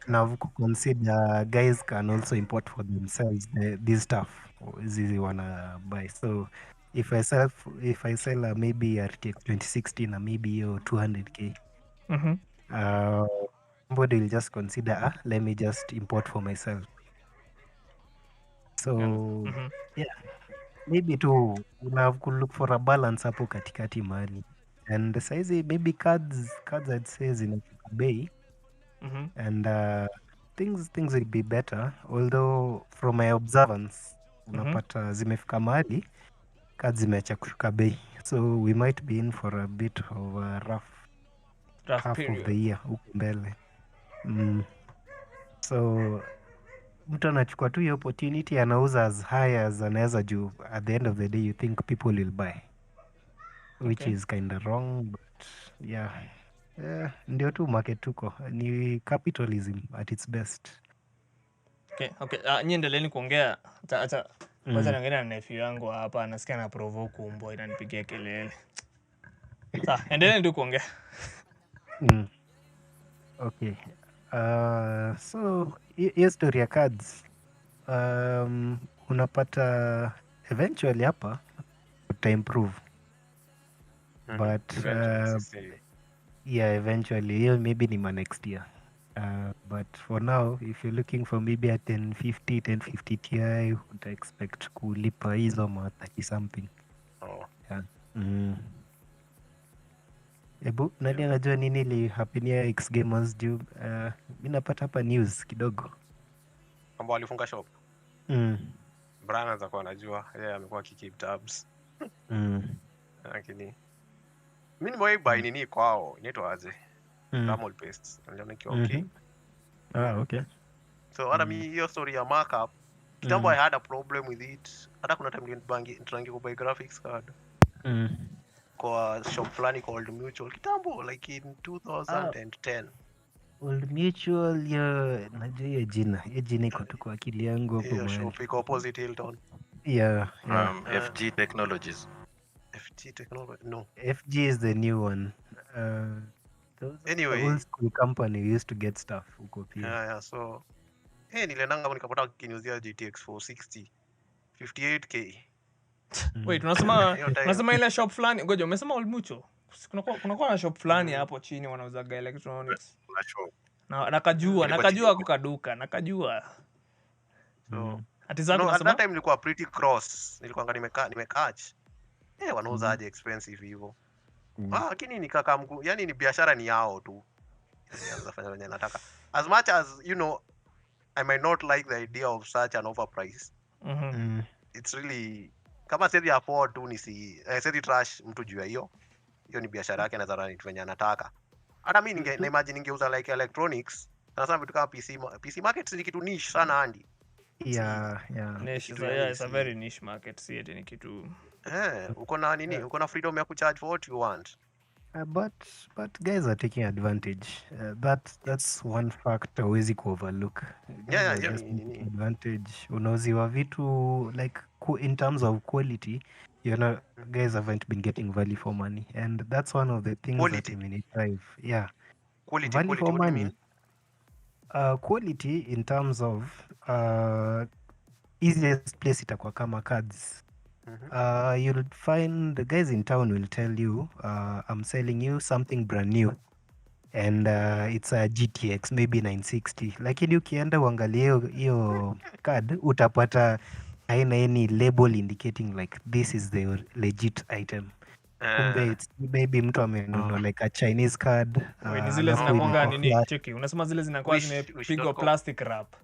now consider guys can also import for themselves this stuff zizi wanna buy. So if I sell maybe a RTX 2060 na maybe hiyo 200k, somebody will just consider let me just import for myself. So yeah, maybe tu una look for a balance hapo katikati mahali, and saizi maybe cards I'd say zinafika bei, and things will be better, although from my observance unapata zimefika mahali cards zimeacha kushuka bei, so we might be in for a bit of a rough half of period. the year huko mbele. So mtu anachukua tu hiyo opportunity, anauza as high as anaweza juu at the end of the day you think people will buy, which Okay. is kind of wrong, but yeah. Ndio tu market tuko ni capitalism at its best. Okay. Nyie endeleeni kuongea. Acha kwanza niongee na nephew yangu hapa, anasikia na provoke umbwa inanipigia kelele. Sawa, endeleeni tu kuongea. Okay. So hiyo story ya cards unapata eventually hapa uta improve, but yeah, eventually hiyo maybe ni next year, but for now if you're looking for maybe a 1050 Ti uta expect kulipa hizo ma 30 something. Yeah. Ebu nani anajua nini li hapenia X Gamers juu mimi napata hapa news kidogo Kama walifunga shop. Brian anaweza kuwa anajua, yeye amekuwa keep tabs. Lakini mimi nimewahi buy nini kwao, inaitwa aje? Thermal paste. Niliona ikiwa okay. Okay. So hata mimi hiyo story ya markup, kitambo I had a problem with it. Hata kuna time nitrangi ku buy graphics card. Kwa shop fulani called Mutual kitambo, like in 2010. Old Mutual ya najua hiyo jina iko tu kwa akili yangu hapo mahali. Shop iko opposite Hilton. Yeah. FG Technologies. FG Technology, no. FG is the new one. Anyway, the old school company used to get stuff huko pia. Yeah, so niliendanga nikapata kiniuzia GTX 460 58k. Wait, unasema ile shop fulani, ngoja umesema Old Mutual? Kuna na shop fulani hapo chini wanauza electronics. Kuna shop. Nakajua kukaduka, nakajua. So at that time nilikuwa pretty cross. Nilikuwa nimekatch. Wanauza aje expensive hivyo. Lakini nikaka yani ni biashara ni yao tu. Anaweza fanya wenye nataka. As much as you know I might not like the idea of such an overprice. It's really kama siwezi afford tu siwezi trash mtu juu ya hiyo ni biashara yake, anaweza run venye anataka. Hata mimi na imagine ningeuza like electronics sana vitu kama PC market ni kitu niche sana Andy. Yeah. Niche, it's a very niche market, si eti ni kitu. Uko na nini? Uko na freedom ya kucharge for what you want. But guys are taking advantage. That's one factor huwezi ku overlook. Yeah. Advantage. Unauziwa vitu like in terms of quality, guys haven't been getting value for money, and that's one of the things quality. That drive. Yeah. Quality for money. Quality in terms of easiest place itakuwa kama cards. You'll find the guys in town will tell you, I'm selling you something brand new, and it's a GTX maybe 960, lakini ukienda uangalie hiyo card utapata haina any label indicating like this is the legit item. Kumbe it's maybe mtu amenunua like a Chinese card. Ni zile zinakuanga nini? Cheki, unasema zile zinakuwa zimepigwa plastic wrap.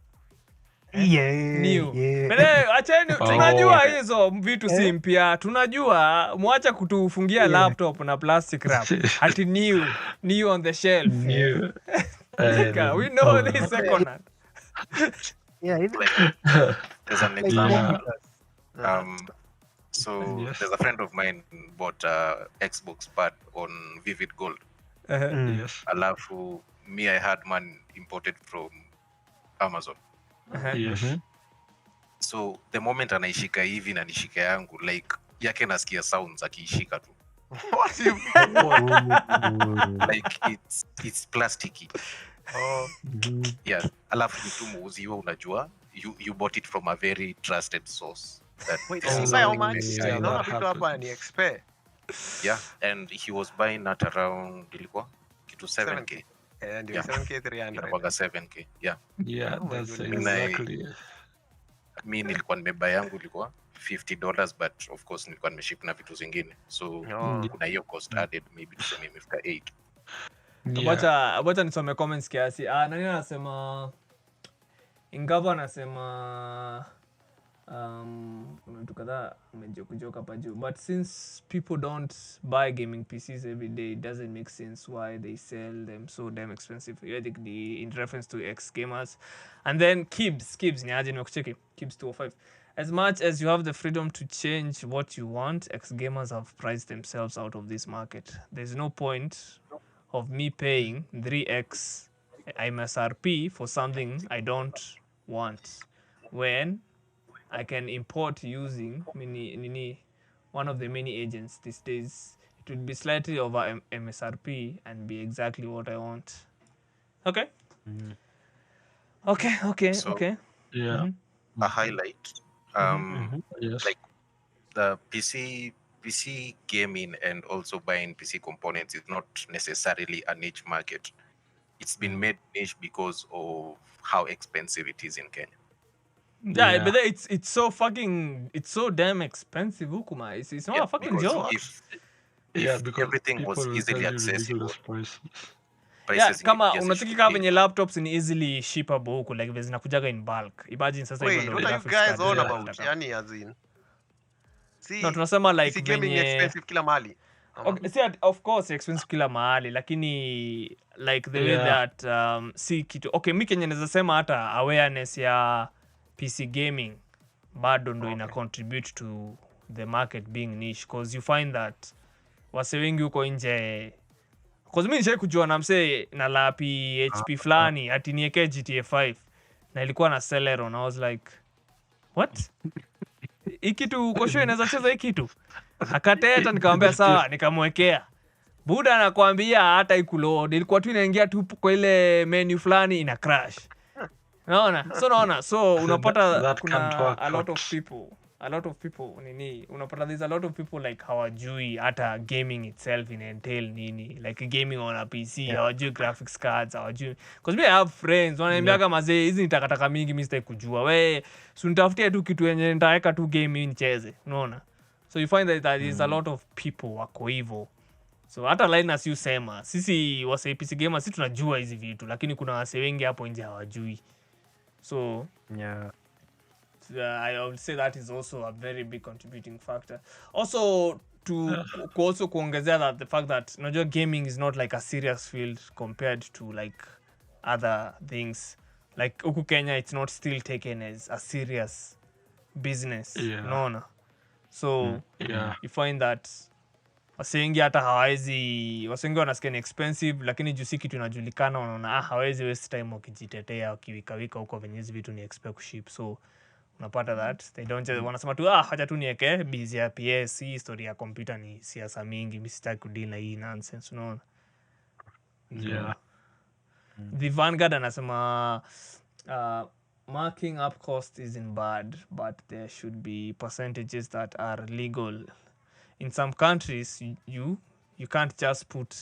Yeah. Acheni, tunajua hizo vitu si mpya. Tunajua, mwacha kutufungia laptop na plastic wrap. Ati new on the shelf. We know this second hand. There's an example. So there's a friend of mine bought Xbox pad on Vivid Gold. Alafu me I had man imported from Amazon. So the moment anaishika hivi na nishika yangu like yake nasikia sounds akiishika tu. What you like it's plasticky. Yeah, alafu mtu muuziwa unajua you bought it from a very trusted source. Wait, how much? Naona vitu hapa ni expert. Yeah, and he was buying at around ilikuwa kitu 7k. And 7k 300. Kwa 7k. Yeah, that's exactly. Mimi nilikuwa nimebuy yangu ilikuwa $50, but of course nilikuwa nimeship na vitu zingine. So kuna hiyo cost added, maybe tuseme imefika 8. Wacha nisome comments kiasi. Nani anasema ingawa nasema kuna vitu kadhaa umejoka hapa juu, but since people don't buy gaming PCs every day, it doesn't make sense why they sell them so damn expensive. I think in reference to ex gamers. And then Kibs ni aje nimekucheki Kibs 205, as much as you have the freedom to change what you want, ex gamers have priced themselves out of this market. There's no point of me paying 3x MSRP for something I don't want when I can import using one of the many agents these days. It would be slightly over MSRP and be exactly what I want. Okay. Okay. So- Okay. Yeah. A highlight. Yes. Like the PC gaming and also buying PC components is not necessarily a niche market. It's been made niche because of how expensive it is in Kenya. Yeah, but it's so damn expensive, Ukuma. It's not a fucking because joke. if because everything was people will easily tell you accessible, ridiculous prices. Yeah, prices kama ingekuwa unacheki just kama okay. venye laptops ni easily shippable huku, like vile zinakujaga in bulk. Imagine sasa hivyo Wait, ndio what are you graphics guys card on zile about? zinataka. Yani as in. See, No, tunasema like PC gaming ni venye expensive kila mahali. okay, see, of course expensive kila mahali, lakini like the way that si kitu okay, mi Kenya naweza sema hata awareness ya PC gaming bado ndo ina contribute to the market being niche, because you find that wase wengi huko nje, because mi nishai kujua na msee na lapi HP fulani ati nieke GTA 5 na ilikuwa na Celeron. I was like what? Hii kitu uko sure inaweza cheza hii kitu? Akateta, nikamwambia sawa, nikamwekea. Buda anakuambia hata ikuload, ilikuwa tu inaingia tu kwa ile menu fulani ina crash. Naona so unapata that kuna can't work a lot out. of people nini, unapata there's a lot of people like hawajui hata gaming itself in entail nini, like gaming on a PC, hawajui graphics cards, hawajui, because me I have friends wananiambiaga mazee hizi nitakataka mingi mimi sitaki kujua, we so nitafutie tu kitu yenye nitaweka tu game hii nicheze, unaona. So you find that there is a lot of people wako hivyo. So hata Linus you sema sisi wase PC gamers sisi tunajua hizi vitu, lakini kuna wase wengi hapo nje hawajui. So Yeah. I would say that is also a very big contributing factor. Also to also kuongezea that the fact that unajua gaming is not like a serious field compared to like other things. Like huku Kenya it's not still taken as a serious business. Yeah. Unaona? So Yeah. you find that wasengi hata hawezi, wasengi wanasikia ni expensive, lakini juu si kitu inajulikana, wanaona hawezi waste time wakijitetea wakiwikawika huko venye hizi vitu ni expect kuship. So unapata that they don't just wanasema tu haja tu nieke busy ya PS, hii story ya computer ni siasa mingi, mimi sitaki kudeal na hii nonsense, unaona. Yeah. The Vanguard anasema marking up cost isn't bad, but there should be percentages that are legal. In some countries, you can't just put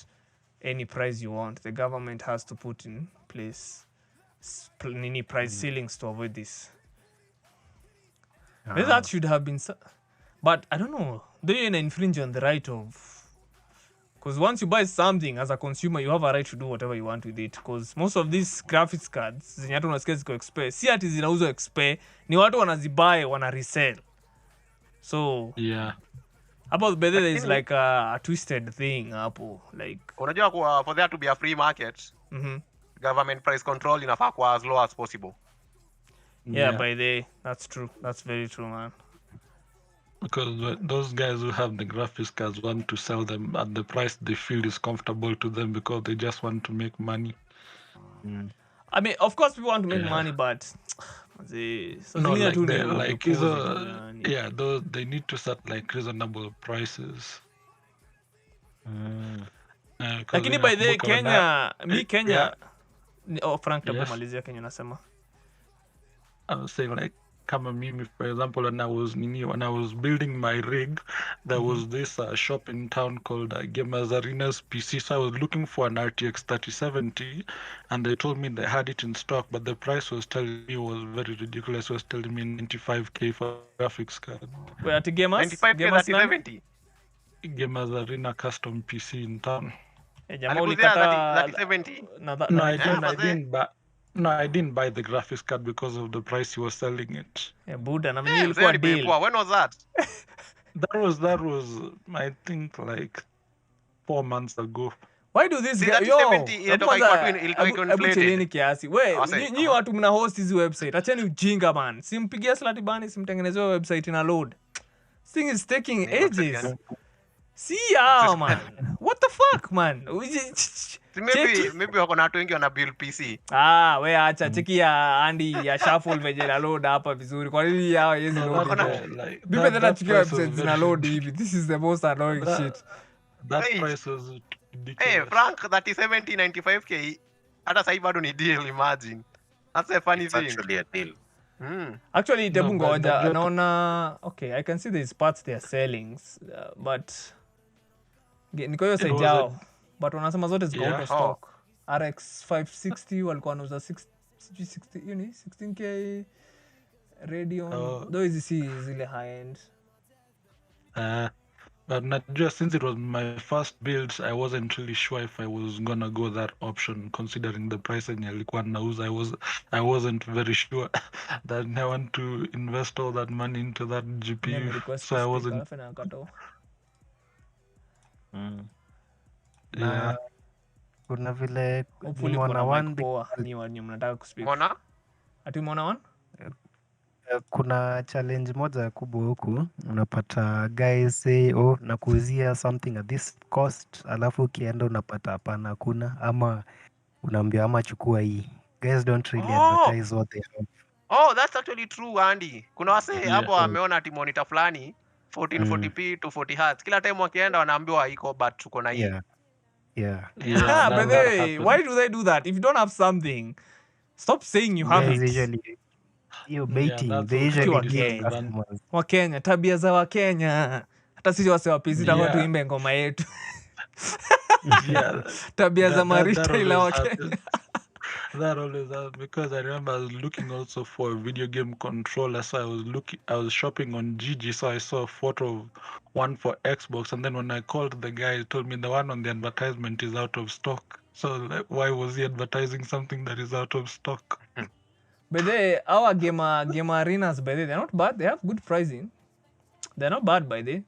any price you want. The government has to put in place price ceilings to avoid this. Maybe that should have been, but I don't know. They infringe on the right of, because once you buy something as a consumer, you have a right to do whatever you want with it. Because most of these graphics cards zenye watu unasikia ziko expe, si ati zinauzwa expe, ni watu wanazibuy wana resell. So Yeah. about better there is like a twisted thing hapo, like Unajua for there to be a free market, government price control inafaa kuwa as low as possible. yeah, by the that's true. That's very true, man. Because those guys who have the graphics cards want to sell them at the price they feel is comfortable to them because they just want to make money. I mean, of course people want to make money, but No, like tu they, ni like proposing, yeah, those they need to set like reasonable prices. 'Cause lakini in by the Africa when I- Kenya Yeah. Frank Yes. tabomalizia Kenya nasema. I was saying like kama mimi, for example, when I was building my rig, there was this shop in town called Gamers Arena's PC. So I was looking for an RTX 3070, and they told me they had it in stock, but the price was telling me was very ridiculous. It was telling me 95K for graphics card. Wait, ati gamers 95K nani? 3070. Gamers Arena custom PC in town. Jamaa Alikuzia ulikata 3070. No, I Yeah, didn't No, I didn't buy the graphics card because of the price he was selling it. Buda na venye Mzee ilikuwa alibei deal. poa. When was that? That was I think like 4 months ago. Why do this See, guy that is yo? 70 ilitoka ilitoka Hebu inflated. chileni kiasi. We, Awase, nyi watu mna host hizi website. Acheni ujinga man. Simpigia slati bani simtengenezwe website ina load. This thing is taking Ni website ages. gani? See ya man. What the fuck man? See, Cheki. maybe wako na watu wengi wana build PC. We acha cheki ya Andy ya shuffle venye na load hapa vizuri. Kwa nini yao yezi load? Like, Bipe tena chiki price was websites very- zina load hivi. This is the most annoying shit. That Hey. price was Hey, ridiculous. Frank, that is 70, 95k. Hata sasa bado ni deal, imagine. That's a funny It's thing. actually a deal. Actually, tebu No, but ngoja najua- naona okay, I can see these parts they are selling, but niko hiyo side was yao, but wanasema zote ziko out Yeah. of stock. RX 560 walikuwa wanauza 60 hiyo ni 16k Radeon, though hizi si zile high end. But najua, since it was my first build, I wasn't really sure if I was gonna go that option, considering the price yenye alikuwa nauza. I wasn't very sure that I want to invest all that money into that Name GPU, request so I speak, wasn't. alafu inakata. Yeah. Kuna vile Hopefully nimeona kuna one mic big- poa ni wenye mnataka kuspeak. Mbona? Ati umeona one? kuna challenge moja kubwa huku, unapata guys say nakuuzia something at this cost, alafu ukienda unapata hapana hakuna, ama unaambia ama chukua hii. Guys don't really advertise what they have. Oh, that's actually true, Andy. Kuna wase Yeah. hapo wameona ati monitor fulani 1440p to 40 Hz. Kila time wakienda wanaambiwa iko but tuko na hii. Yeah. Yeah, Yeah, that but hey, happened. why do they do that? If you don't have something, stop saying you have Guys it. usually baiting, that's they what usually Kiwa give gay. customers. Wakenya, tabia za Wakenya. Hata sisi wase wapisi yeah. Yeah. Tuimbe ngoma yetu. Yeah, Tabia za that marita ila always Wakenya. happens. That always happens, because I remember I was looking also for a video game controller. So I was shopping on Gigi, so I saw a photo of one for Xbox, and then when I called the guy, he told me the one on the advertisement is out of stock. So like, why was he advertising something that is out of stock? But our gamer arenas by the way, they're not bad. They have good pricing. They're not bad by the way.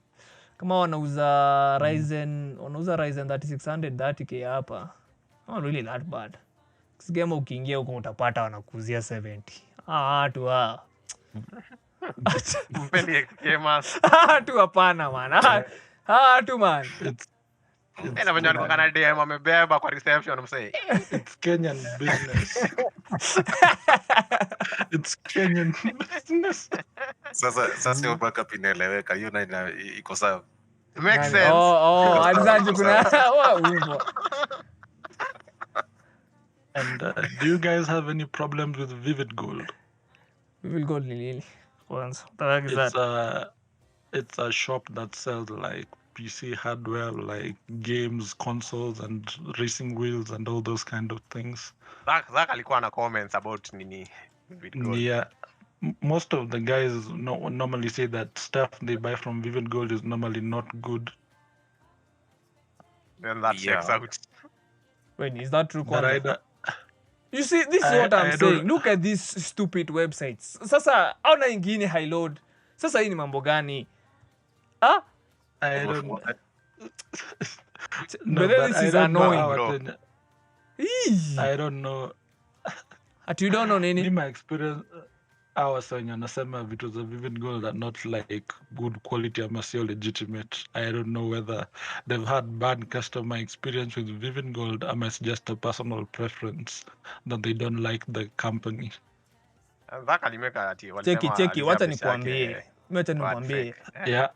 Kama wanauza Ryzen 3600 30k hapa. Not really that bad. This game ukiingia huko utapata wanakuzia 70. Watu Mpendi gamers. tu hapana man. Tu man. Na venye walikuwa na DM amebeba kwa reception msee. It's Kenyan business. It's Kenyan business. Sasa hiyo backup inaeleweka, hiyo na iko sawa. Makes sense. Alizaji kuna umbo. And do you guys have any problems with Vivid Gold? We will go lili. Kwanza. What is that? It's a shop that sells like PC hardware, like games, consoles, and racing wheels, and all those kind of things. Zach alikuwa na comments about nini. Vivid Gold. Yeah, most of the guys normally say that stuff they buy from Vivid Gold is normally not good. Then that checks Yeah. out. Wait, is that true? But Kwanza? You see, this is what I'm I saying. don't- Look at these stupid websites. Sasa, auna ingine high load. Sasa hii ni mambo gani? I don't. But No, then but this I is don't know annoying, how bro. to- Eee. I don't know. Ati you don't know In nini? my experience, hours wenye wanasema vitu za Vivid Gold are not like good quality ama sio legitimate. I don't know whether they've had bad customer experience with Vivid Gold ama it's just a personal preference that they don't like the company. Zach alimeka ati walisema Cheki, wacha alisema nikwambie. yake, Wacha bad nikwambie. fake. Yeah.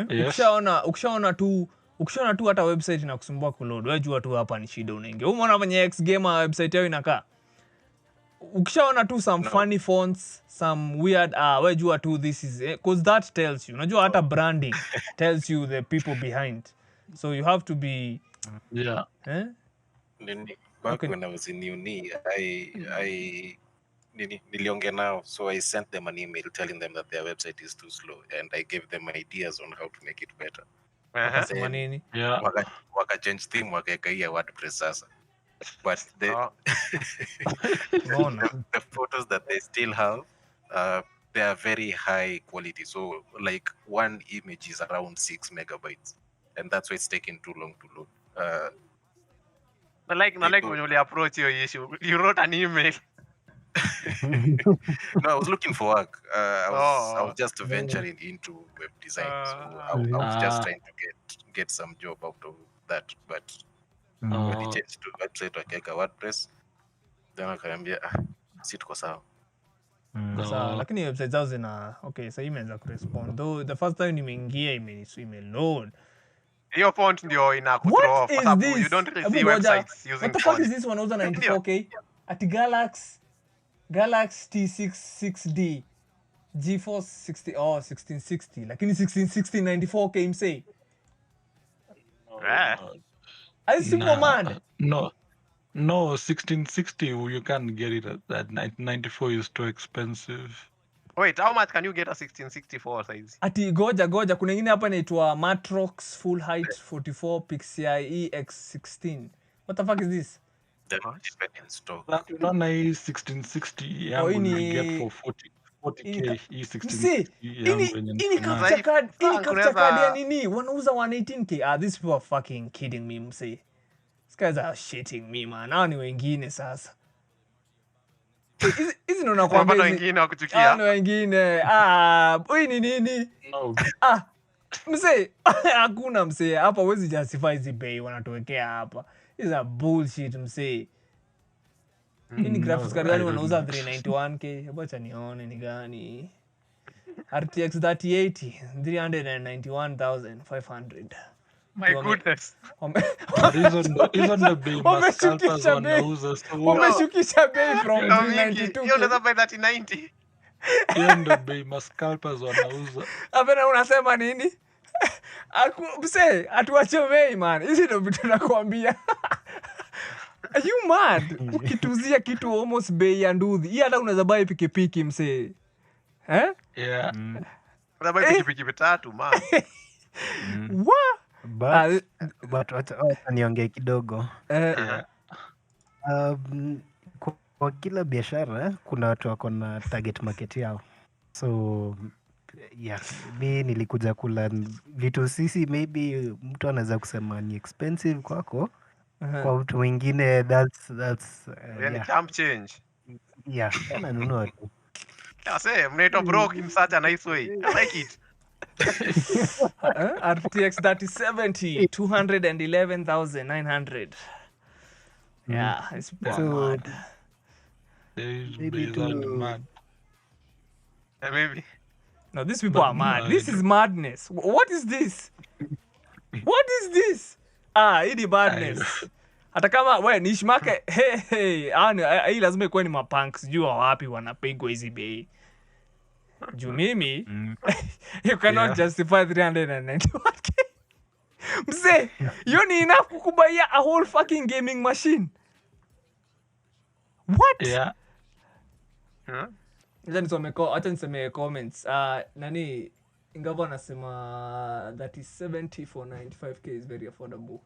Yes. Ukishaona tu hata website inakusumbua kuload, wewe jua tu hapa ni shida unaingia. Umeona venye X Gamer website yao inakaa? Ukishaona tu some funny fonts, some weird wewe jua tu this is because that tells you. Unajua hata branding tells you the people behind. So you have to be Yeah. Back Okay. when I was in uni, niliongea nao, so I sent them an email telling them that their website is too slow, and I gave them ideas on how to make it better. Aha. sema nini? Yeah. Waka change theme, wakaeka hii ya WordPress sasa. but the photos that they still have, they are very high quality. So like one image is around 6 megabytes, and that's why it's taking too long to load. I like when you approach your issue. You wrote an email. No, I was looking for work. I was just venturing into web design, so I was just trying to get some job out of that. But when I changed to website wakeka WordPress, then akaniambia si tuko sawa. Sasa lakini website zao zina sasa imeanza kurespond. Though the first time nimeingia imeload. Your font ndio ina kuthrow off kwa sababu you don't really see websites using font. What the fuck is this one? Nauza 94k at Galaxy T66D GeForce 1660 lakini 1660 94k msee. I simple man. No, 1660 you can't get it at 94 is too expensive. Wait, how much can you get a 1664 size? Ati goja kuna ingine hapa inaitwa Matrox full height 44 PCIe X16. What the fuck is this? In stock. Unaona hii 1660 yangu ni get for 40k hii 1660 ini capture card ya nini wanauza 118k. These people are fucking kidding me msee. These guys are shitting me man. Nao ni wengine sasa. Hizi ndo nakwambia wengine wakuchukia. Wengine hii ni nini? No. Msee hakuna msee hapa huwezi justify hizi bei wanatuwekea hapa. These are bullshit msee. Ini graphics card gani wanauza 391k? Hebu acha nione ni gani. RTX 3080 391,500. My goodness. Hizo ndo bei mascalpers wanauza. Wameshukisha bei from 392k. Hiyo unaweza buy 3090. Hiyo ndo bei mascalpers wanauza. Hapana unasema nini? Msee atuache bei man. Hizi ndo vitu nakwambia. Are you mad? Ukituzia kitu almost bei ya nduthi. Hii hata unaweza buy pikipiki msee. Yeah. Unaweza buy pikipiki vitatu man. But wacha niongee kidogo. Kwa kila biashara kuna watu wako na target market yao. So mi nilikuja kula vitu sisi maybe mtu anaweza kusema ni expensive kwako. Kwa mtu mwingine that's champ change. Nanunua tu. Mnaitwa broke in such a nice way. I like it. RTX 3070 211,900. Yeah, it's mad. Maybe. No, these people are mad. This is madness. What is this? What is this? Hii ni madness. Hata kama ni ishmake hii lazima ikuwe ni mapunks jua wapi wanapigwa hizi bei. Juu mimi you cannot justify 391k. Mzee, hiyo ni enough kukubaia a whole fucking gaming machine. What? Yeah. Acha niseme comments. Nani Ingavo anasema that is 70 for 95k is very affordable.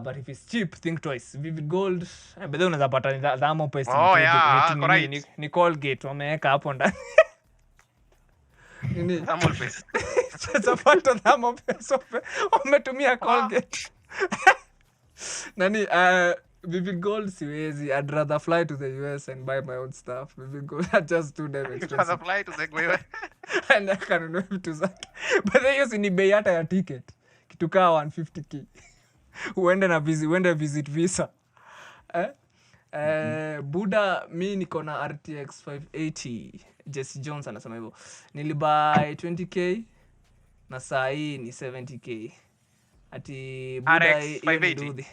But if it's cheap, think twice. Vivid Gold, but unaweza pata dhamo pesa ni Colgate wameweka hapo ndani. Nini? Dhamo pesa. Sasa pata dhamo pesa wametumia Colgate. Nani Vivid Gold siwezi. I'd rather fly to the US and buy my own stuff. Vivid Gold are just too damn expensive. I'd rather fly to the US. And I can know vitu zake. But hiyo si ni bei hata ya ticket. Kitu kaa 150k. Uende visit visa. Buda mi niko na RTX 580. Jesse Jones anasema hivyo. Nilibuy 20k na saa hii ni 70k. Ati Buda RX 580.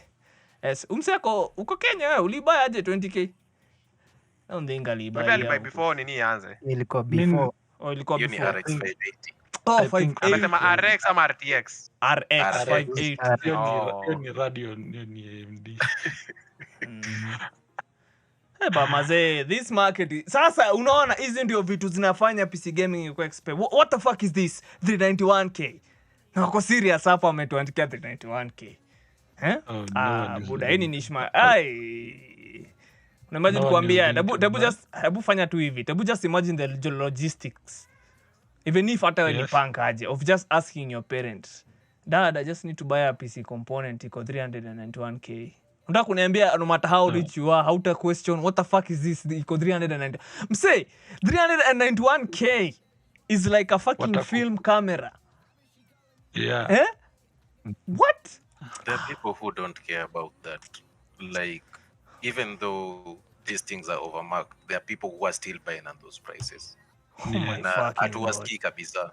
Yes, umseko uko Kenya wewe ulibuy aje 20k? I don't think alibuy. Maybe alibuy before nini ianze. Ilikuwa before. Ilikuwa before. RX 580. 580. Anasema RX ama RTX? RX 580. Hiyo ni radio, ni AMD. Ba mazee, this market sasa unaona hizi ndio vitu zinafanya PC gaming iko expensive. What the fuck is this? 391k. Na wako serious hapa wametuandikia 391k. Oh, no one is buda doing hii ni that. nishma ai unamagine No one is kuambia going to buy. hebu fanya tu hivi hebu just imagine the logistics even if hata Yes. ni punk aje of just asking your parents dad I just need to buy a PC component iko 391k unataka kuniambia no matter how rich you are hauta question what the fuck is this iko 390 msay 391k is like a fucking Wataku- film camera Yeah. what There are people who don't care about that. Like, even though these things are overmarked, there are people who are still buying at those prices. oh my Na fucking hatuwasikii kabisa.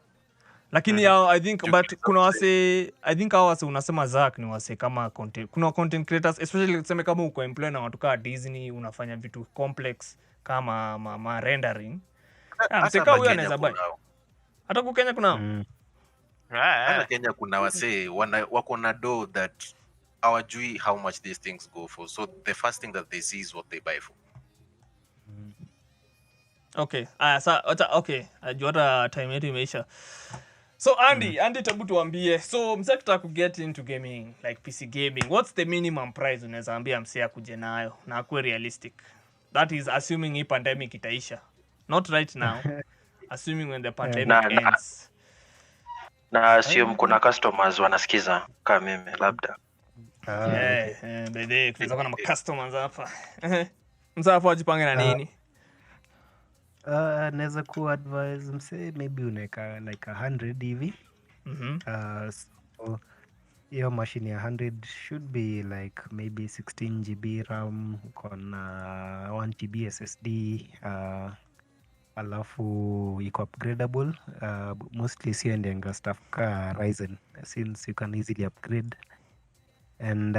lakini yao I think Juu but kila kuna mse- wase I think hao wase unasema Zack ni wase kama content kuna content creators especially tuseme kama uko employ na watu kama Disney unafanya vitu complex kama ma rendering Hata mseka huyo Kenya anaweza buy kunao. hata huko Kenya kuna Hata Kenya kuna wasee wako na do that hawajui how much these things go for. So the first thing that they see is what they buy for. okay okay ajua hata time yetu imeisha so Andy tabu tuambie so msee akitaka ku get into gaming like PC gaming what's the minimum price unaweza ambia msee akuje nayo na akuwe realistic that is assuming hii pandemic itaisha not right now assuming when the pandemic Na- ends na assume kuna customers wanasikiza kama mimi labda. by the way tunaweza kuwa na ma customers hapa msee hapo ajipange na nini Naweza kuadvise msee maybe unaweka like 100 hivi. So hiyo machine ya 100 should be like maybe 16 GB RAM uko na 1 TB SSD alafu iko upgradable. Mostly siendenga stuff ka Ryzen since you can easily upgrade and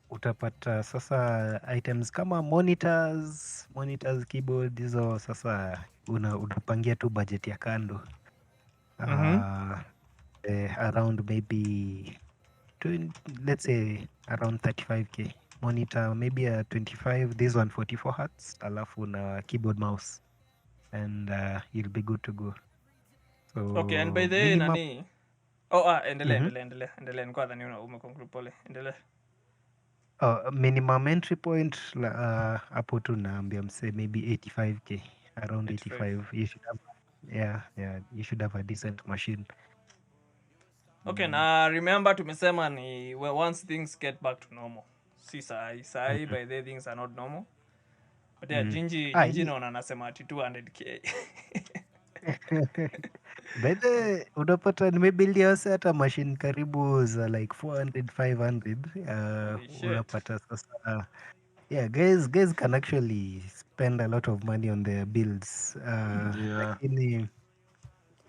utapata sasa items kama monitors, keyboard hizo sasa unapangia tu budget ya kando. Around maybe let's say around 35k monitor, maybe a 25, this one 44 hertz alafu na keyboard mouse and you'll be good to go. So okay and by the way minimum- nani endelea niko nadhani umeconclude pole endelea minimum entry point hapo tu naambia msee maybe 85k, around 85. 85 you should have, you should have a decent machine. okay na remember tumesema ni once things get back to normal si sahi by the way things are not normal but yeah Jinji naona anasema ati 200k By the unapata nimebuild wase hata machine karibu za like 400-500. Shit. Unapata sasa guys can actually spend a lot of money on their builds. Lakini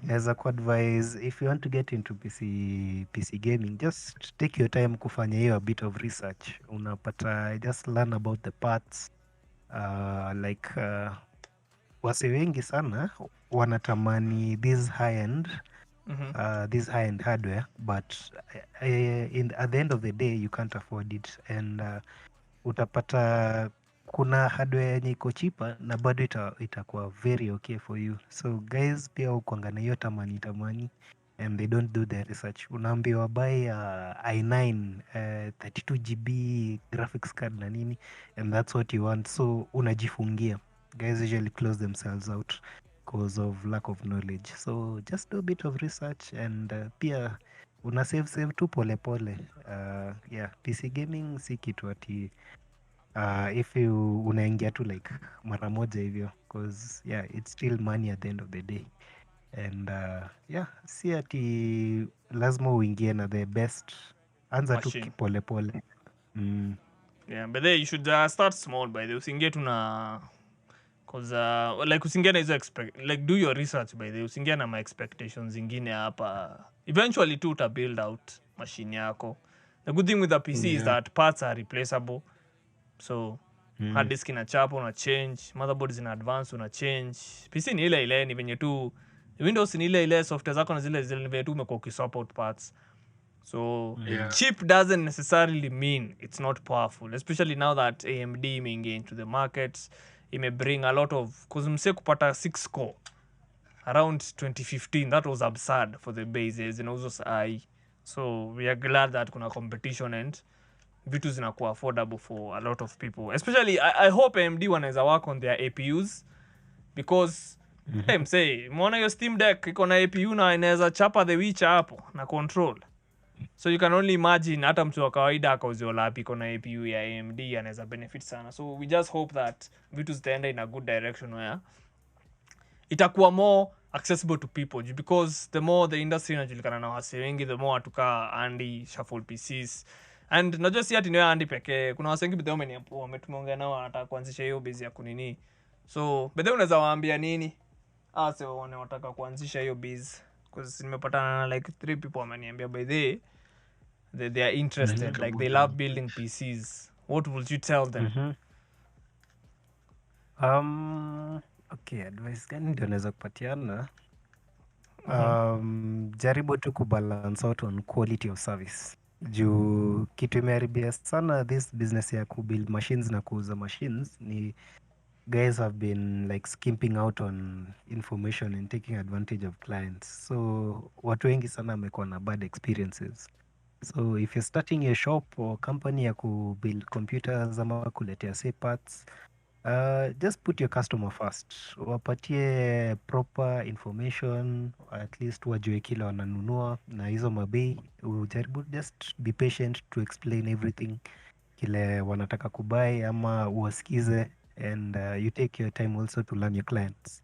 naweza kuadvise if you want to get into PC gaming, just take your time kufanya hiyo a bit of research. Unapata just learn about the parts. Wase wengi sana wanatamani this high end hardware but at the end of the day you can't afford it and utapata kuna hardware yenye iko cheaper na bado itakuwa very okay for you. So guys pia ukuangana hiyo tamani and they don't do their research. Unaambiwa buy i9 32GB graphics card na nini and that's what you want, so unajifungia. Guys usually close themselves out because of lack of knowledge, so just do a bit of research and pia una save tu polepole. PC gaming si kitu ati if you unaingia tu like mara moja hivyo because it's still money at the end of the day and si ati lazima uingie na the best, anza tu Machine. polepole. but then you should start small by the way usingie tu na cause like usingie na hizo like do your research by the way usingie na my expectations zingine hapa eventually tu uta build out machine yako. The good thing with the PC is that parts are replaceable, so hard disk ina chapa una change, motherboard zina advance una change. PC ni ile ni venye tu Windows ni ile software zako na zile ni venye tu umekuwa ukisupport parts. So cheap doesn't necessarily mean it's not powerful, especially now that AMD imeingia into the market. It may bring a lot of, because mse kupata 6 core around 2015, that was absurd for the bases and also AI. So we are glad that kuna competition and vitu zinakuwa affordable for a lot of people. Especially I hope AMD wanaweza work on their APUs because msee, umeona hiyo Steam Deck iko na APU na inaweza chapa The Witcher hapo na control. So you can only imagine hata mtu wa kawaida akauzio lapi iko na APU ya AMD anaweza benefit sana. So we just hope that vitu zitaenda in a good direction where itakuwa more accessible to people because the more the industry inajulikana na wase wengi, the more atuka Andy shuffle PCs. And najua si ati ni Andy pekee, kuna wase wengi bidhaa wametumeongea nao wanataka kuanzisha hiyo base ya kunini. So bidhaa unaweza waambia nini ase wanataka kuanzisha hiyo base? Because nimepatana na like 3 people wameniambia by they are interested, like they love building PCs. What would you tell them? Okay, advice gani ndio naweza kupatiana? Jaribu tu kubalance out on quality of service. Juu kitu imeharibia sana this business ya kubuild machines na kuuza machines ni guys have been like skimping out on information and taking advantage of clients. So watu wengi sana wamekuwa na bad experiences. So if you're starting a shop or company ya kubuild computers ama kuletea say parts, just put your customer first. Wapatie proper information, at least wajue kile wananunua na hizo mabei. Ujaribu just be patient to explain everything kile wanataka kubuy ama uwasikize, and you take your time also to learn your clients.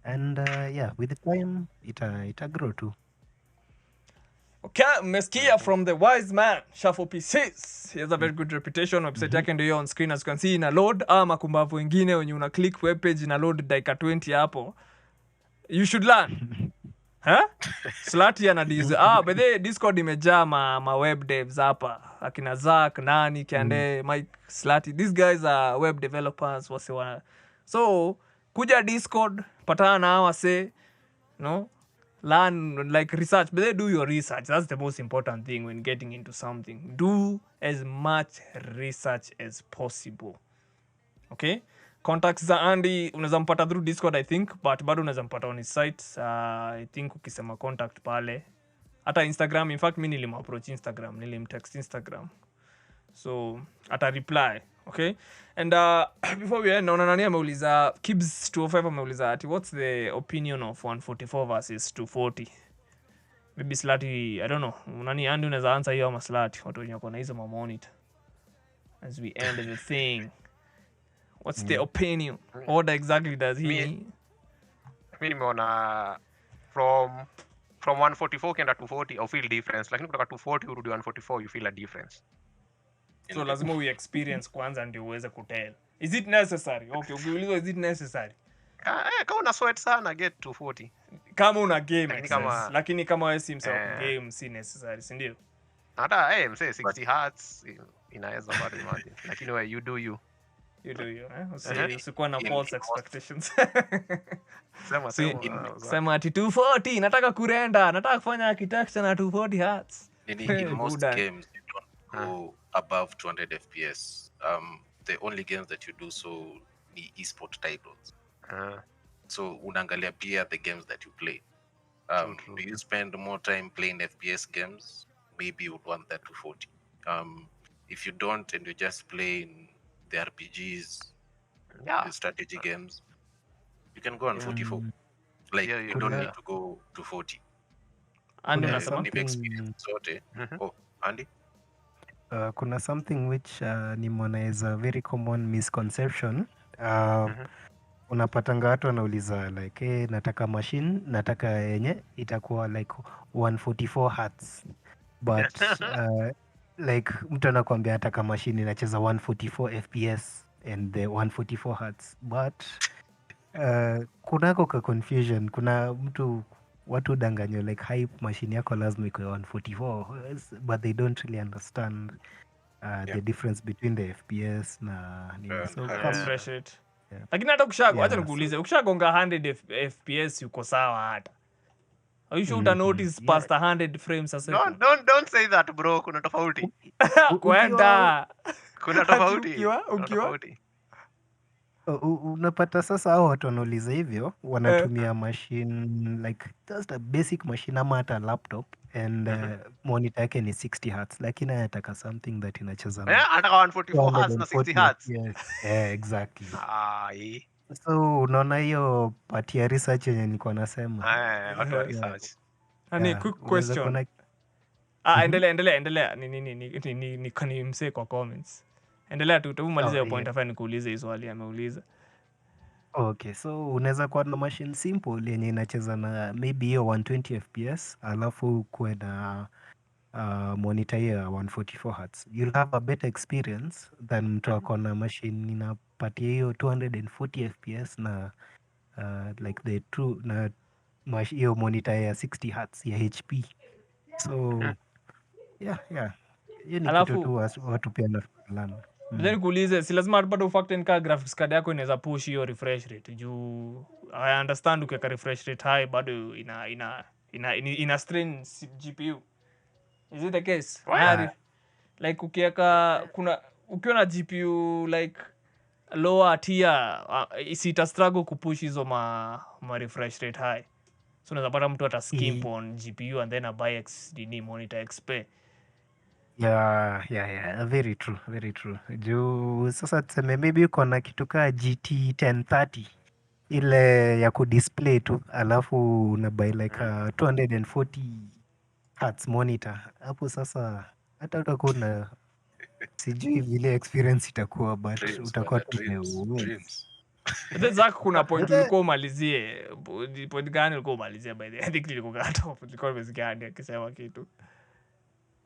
And yeah, with the time ita grow too. Okay, mmesikia from the wise man, Shuffle PCs. He has a very good reputation. Website yake ndio on screen as you can see, ina load ama kumbavu wengine when una click web page ina load dakika 20 hapo. You should learn. Slati anadize. By the way, Discord imejaa ma web devs hapa. Akina Zach, Nani, Kiande, Mike, Slati. These guys are web developers wase wana. So, kuja Discord, patana na hawa say, no? Learn, like research, but they do your research. That's the most important thing when getting into something. Do as much research as possible. Okay? Contacts za Andy unaweza mpata through Discord I think, but bado unaweza mpata on his site. I think ukisema contact pale. Hata Instagram, in fact mimi nilimapproach Instagram, nilimtext Instagram. So ata reply. Okay? And before we end, naona nani ameuliza Kibs 205 ameuliza ati what's the opinion of 144 versus 240? Maybe Slati, I don't know. Nani Andy unaweza answer hiyo ama Slati? Watu wenye wako na hizo monitor. As we end the thing. What's the opinion? What exactly does he mean? Mimi nimeona from 144 kenda 240 I feel difference. Lakini kutoka 240 urudi 144 you feel a difference. So lazima we experience kwanza ndio uweze kutell. Is it necessary? Okay, ukiulizwa is it necessary? Kama una sweat sana get 240. Kama una game lakini kama wewe si msa game si necessary, si ndio? Hata msee 60 Hz inaweza bado imagine. Lakini wewe you do you. You do you, usikuwa na false expectations. Sema ati 240 nataka kurenda, nataka kufanya architecture na 240 Hz. In most games you don't go above 200 FPS. The only games that you do so ni esport titles. So unaangalia pia the games that you play. Do you spend more time playing FPS games? Maybe you would want that 240. If you don't and you're just playing the RPGs, the strategy games, you can go on 44. Like you don't need to go to 40. And Andy? Kuna something which nimeona is a very common misconception. Unapatanga watu wanauliza like nataka machine, nataka yenye itakuwa like 144 Hz. But like mtu anakuambia nataka machine inacheza 144 FPS and the 144 Hz. But kunako ka confusion, kuna watu danganyo like hype machine yako lazima iko 144, but they don't really understand the difference between the FPS na nini. So refresh it. Lakini hata acha nikuulize, ukishagonga 100 FPS uko sawa hata. You should notice past 100 frames a second. Don't say that bro, kuna tofauti. Kwenda. Kuna tofauti. Ukiwa Unapata sasa hao watu wanauliza hivyo wanatumia machine like just a basic machine ama hata laptop and monitor yake ni 60 hertz lakini anataka something that inacheza na Anataka 144 hertz na 60 hertz. yes. Exactly. Hii. So unaona hiyo part ya research yenye nilikuwa nasema. Watu wa research. Ani quick question. Endelea. Ni msee kwa comments. Endelea tu tumalize hiyo point afanye nikuulize hizo swali ameuliza. Okay, so unaweza kuwa na machine simple yenye inacheza na maybe hiyo 120 fps alafu kuwe na monitor ya 144 hertz. You'll have a better experience than mtu ako na machine inapatia hiyo 240 fps na like the true na hiyo monitor ya 60 hertz ya HP. So yeah. Hiyo ni kitu tu watu pia nafikiriana. Then kuulize si lazima bado ufactor in ka graphics card yako inaweza push hiyo refresh rate juu I understand ukiweka refresh rate high bado ina strain GPU. Is it the case? Like ukiwa na GPU like lower tier ita struggle kupush hizo ma refresh rate high. So unaweza pata mtu ata skimp on GPU and then a buy monitor XP. Yeah, very true. Juu sasa tuseme maybe uko na kitu kaa GT 1030 ile ya kudisplay tu alafu una buy like 240 hertz monitor. Hapo sasa hata utakuwa na sijui vile experience itakuwa but utakuwa tu Zaka kuna point ulikuwa umalizie. Point gani ulikuwa umalizie by the way? I think nilikuwa hata ulikuwa umesikia hadi akisema kitu.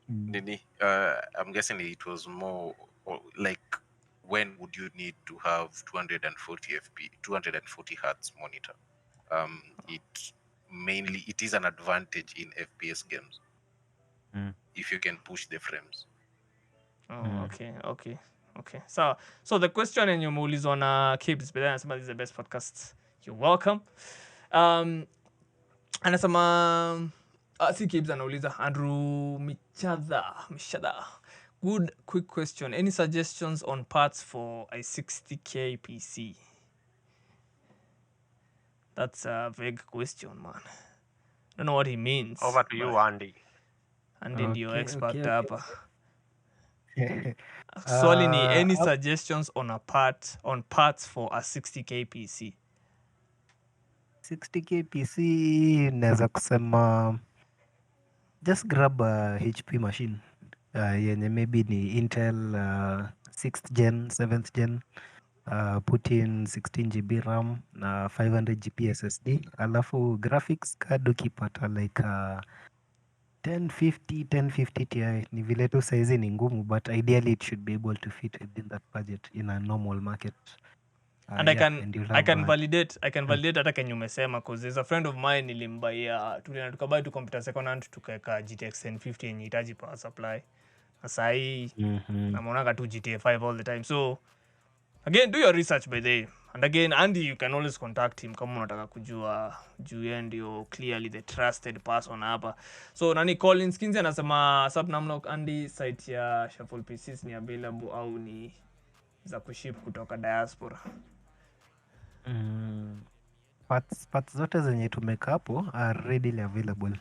I'm guessing it was more like when would you need to have 240 hertz monitor? It is an advantage in FPS games if you can push the frames. Okay. So the question and umeulizwa na Kibs, but then anasema this is the best podcast. You're welcome. Anasema si Kibs anauliza Andrew Mishada. Good quick question. Any suggestions on parts for a 60k PC? That's a vague question, man. I don't know what he means. Over to you, Andy. Andy ndio expert hapa. Swali ni any suggestions on parts for a 60k PC? 60k PC naweza kusema just grab a HP machine yenye maybe ni Intel 6th gen, 7th gen, put in 16 GB RAM na 500 GB SSD alafu graphics card ukipata like 1050 Ti ni vile tu saizi ni ngumu but ideally it should be able to fit within that budget in a normal market. And I can validate hata kenye umesema cause there's a friend of mine nilimbaia tukabai tu computer second hand tukaweka GTX 1050 yenye hitaji power supply. Sasa hii namuona tu GTA 5 all the time. So again do your research by the way. And again Andy you can always contact him kama unataka kujua juu yeye ndio clearly the trusted person hapa. So nani Collins Kinzi anasema sub namlock Andy site ya Shuffle PCs ni available au ni za kuship kutoka diaspora? Parts zote zenye tumeka hapo are readily available.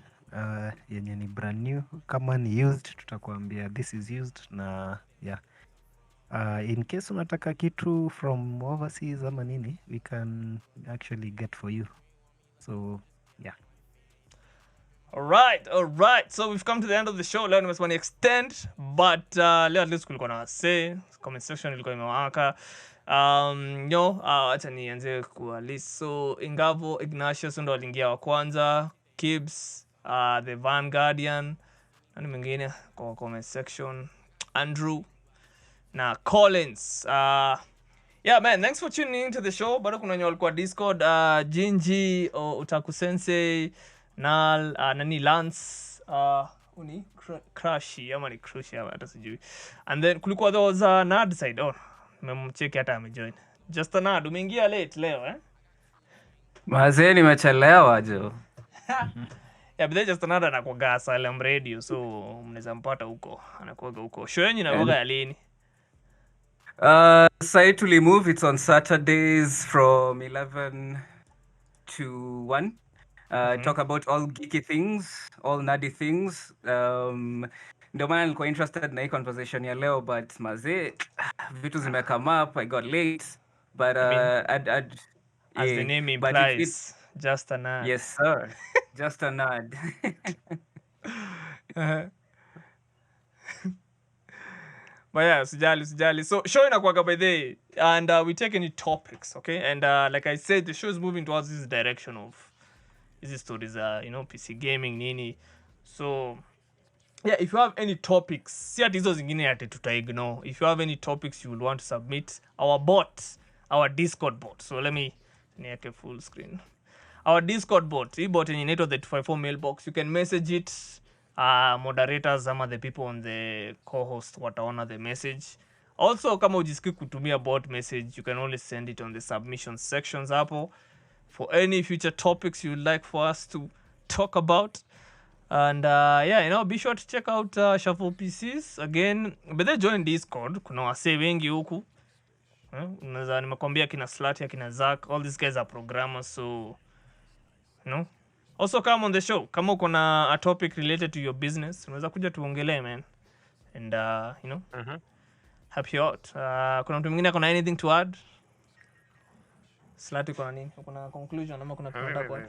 Yenye ni brand new kama ni used tutakwambia this is used na yeah. In case unataka kitu from overseas ama nini we can actually get for you. So yeah. All right. So we've come to the end of the show. Leo nimesema ni extend but leo at least kulikuwa na say comment section ilikuwa imewaka. Acha nianze kwa list. So Ingavo Ignatius ndo aliingia wa kwanza, Kibs, the Vanguardian, nani mwingine kwa comment section, Andrew na Collins. Yeah man, thanks for tuning into the show. Bado kuna wenye walikuwa Discord, Jinji, Utaku Sensei, Nal, nani Lance, uni Crushi ama ni Crushi ama hata sijui. And then kulikuwa those Nerd side. Memcheki hata amejoin. Just Nerd umeingia late leo eh? Mazee nimechelewa jo. Yeah, but just Nerd anakuaga Salem Radio so mnaweza mpata huko. Anakuaga huko. Show yenu inakuaga ya lini? Site will move. It's on Saturdays from 11 to 1. Talk about all geeky things, all nerdy things. Ndio maana nilikuwa interested na hii conversation ya leo, but mazee vitu zimecome up. I got late, but as the name implies, just a nerd. Yes, sir. Just a nerd. But yeah, sijali. So show inakuwaga by the and we take any topics, okay? And like I said, the show is moving towards this direction of these stories, PC gaming nini. So yeah, if you have any topics, si ati hizo zingine ati tutaignore. If you have any topics you would want to submit, our Discord bot. So let me niweke full screen. Our Discord bot, hii bot yenye inaitwa the 254 mailbox, you can message it. Moderators ama the people on the co-host wataona the message. Also, kama ujisikii kutumia bot message, you can always send it on the submission sections hapo for any future topics you would like for us to talk about. And be sure to check out Shuffle PCs again. But they join Discord. Kuna wasee wengi huku. Unaweza nimekwambia kina Slati, kina Zack, all these guys are programmers, so also come on the show. Kama uko na a topic related to your business, unaweza kuja tuongelee, man. And help you out. Kuna mtu mwingine kuna anything to add? Slati kuna nini? Kuna conclusion ama kuna tunaenda kwa?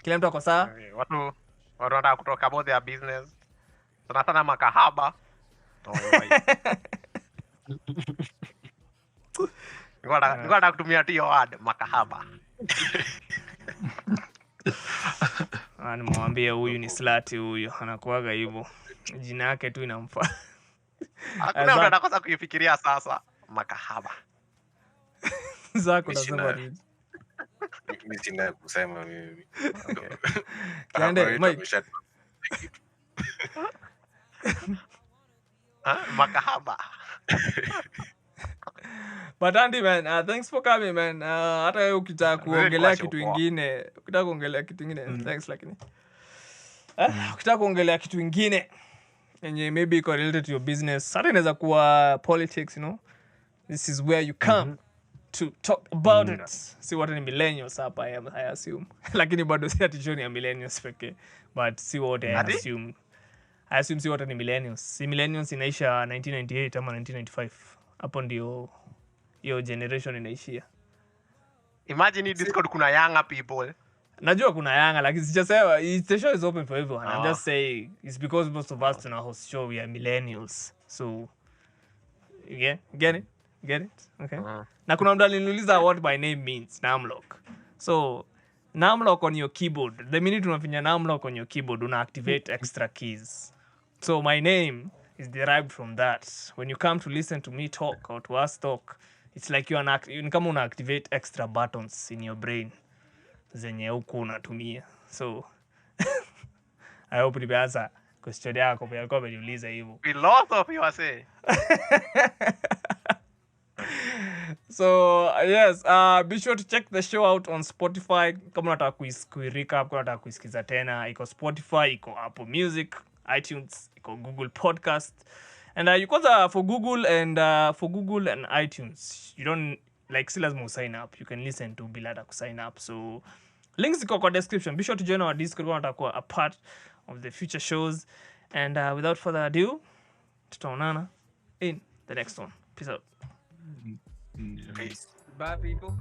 Kila mtu ako sawa? Watu wanataka kutoka about their business. Sana makahaba. Ngoja kutumia hiyo word makahaba. Nimwambie huyu ni Slati, huyu anakuaga hivyo. Jina yake tu inamfaa. Hakuna mtu anakosa kuifikiria sasa makahaba. Zako nasema nini? Mimi sina kusema mimi. Kiande Mike. Makahaba. But Andy, man, thanks for coming, man. Hata wewe ukitaka kuongelea kitu kingine, thanks lakini. Ukitaka kuongelea kitu kingine yenye maybe iko related to your business, hata inaweza kuwa politics, This is where you come to talk about it. Si wote ni millennials hapa, I assume. Lakini bado si ati show ni ya millennials pekee. But si wote I assume si wote ni millennials. Si millennials inaisha 1998 ama 1995. Hapo ndio hiyo generation inaishia. Imagine Discord kuna younger people. Najua kuna younger, like sijasema the show is open for everyone. I'm just saying it's because most of us tuna host show we are millennials. So get it? Okay. Na kuna mtu aliniuliza what my name means, Namlock. So Namlock on your keyboard, the minute unafinya Namlock on your keyboard una activate extra keys. So my name is derived from that. When you come to listen to me talk or to us talk, it's like you kama una activate extra buttons in your brain zenye huko unatumia. So I hope nimeanza question yako pia kwa umeniuliza hivyo. Philosophy wase. So yes, be sure to check the show out on Spotify. Kama unataka kuirecap, kama unataka kuisikiza tena, iko Spotify, iko Apple Music, iTunes, iko Google Podcast. And you for Google and iTunes, you don't si lazima sign up. You can listen to bila hata kusign up. So links iko kwa description. Be sure to join our Discord kama unataka kuwa a part of the future shows. And without further ado, tutaonana in the next one. Peace out. Peace. Bye, people.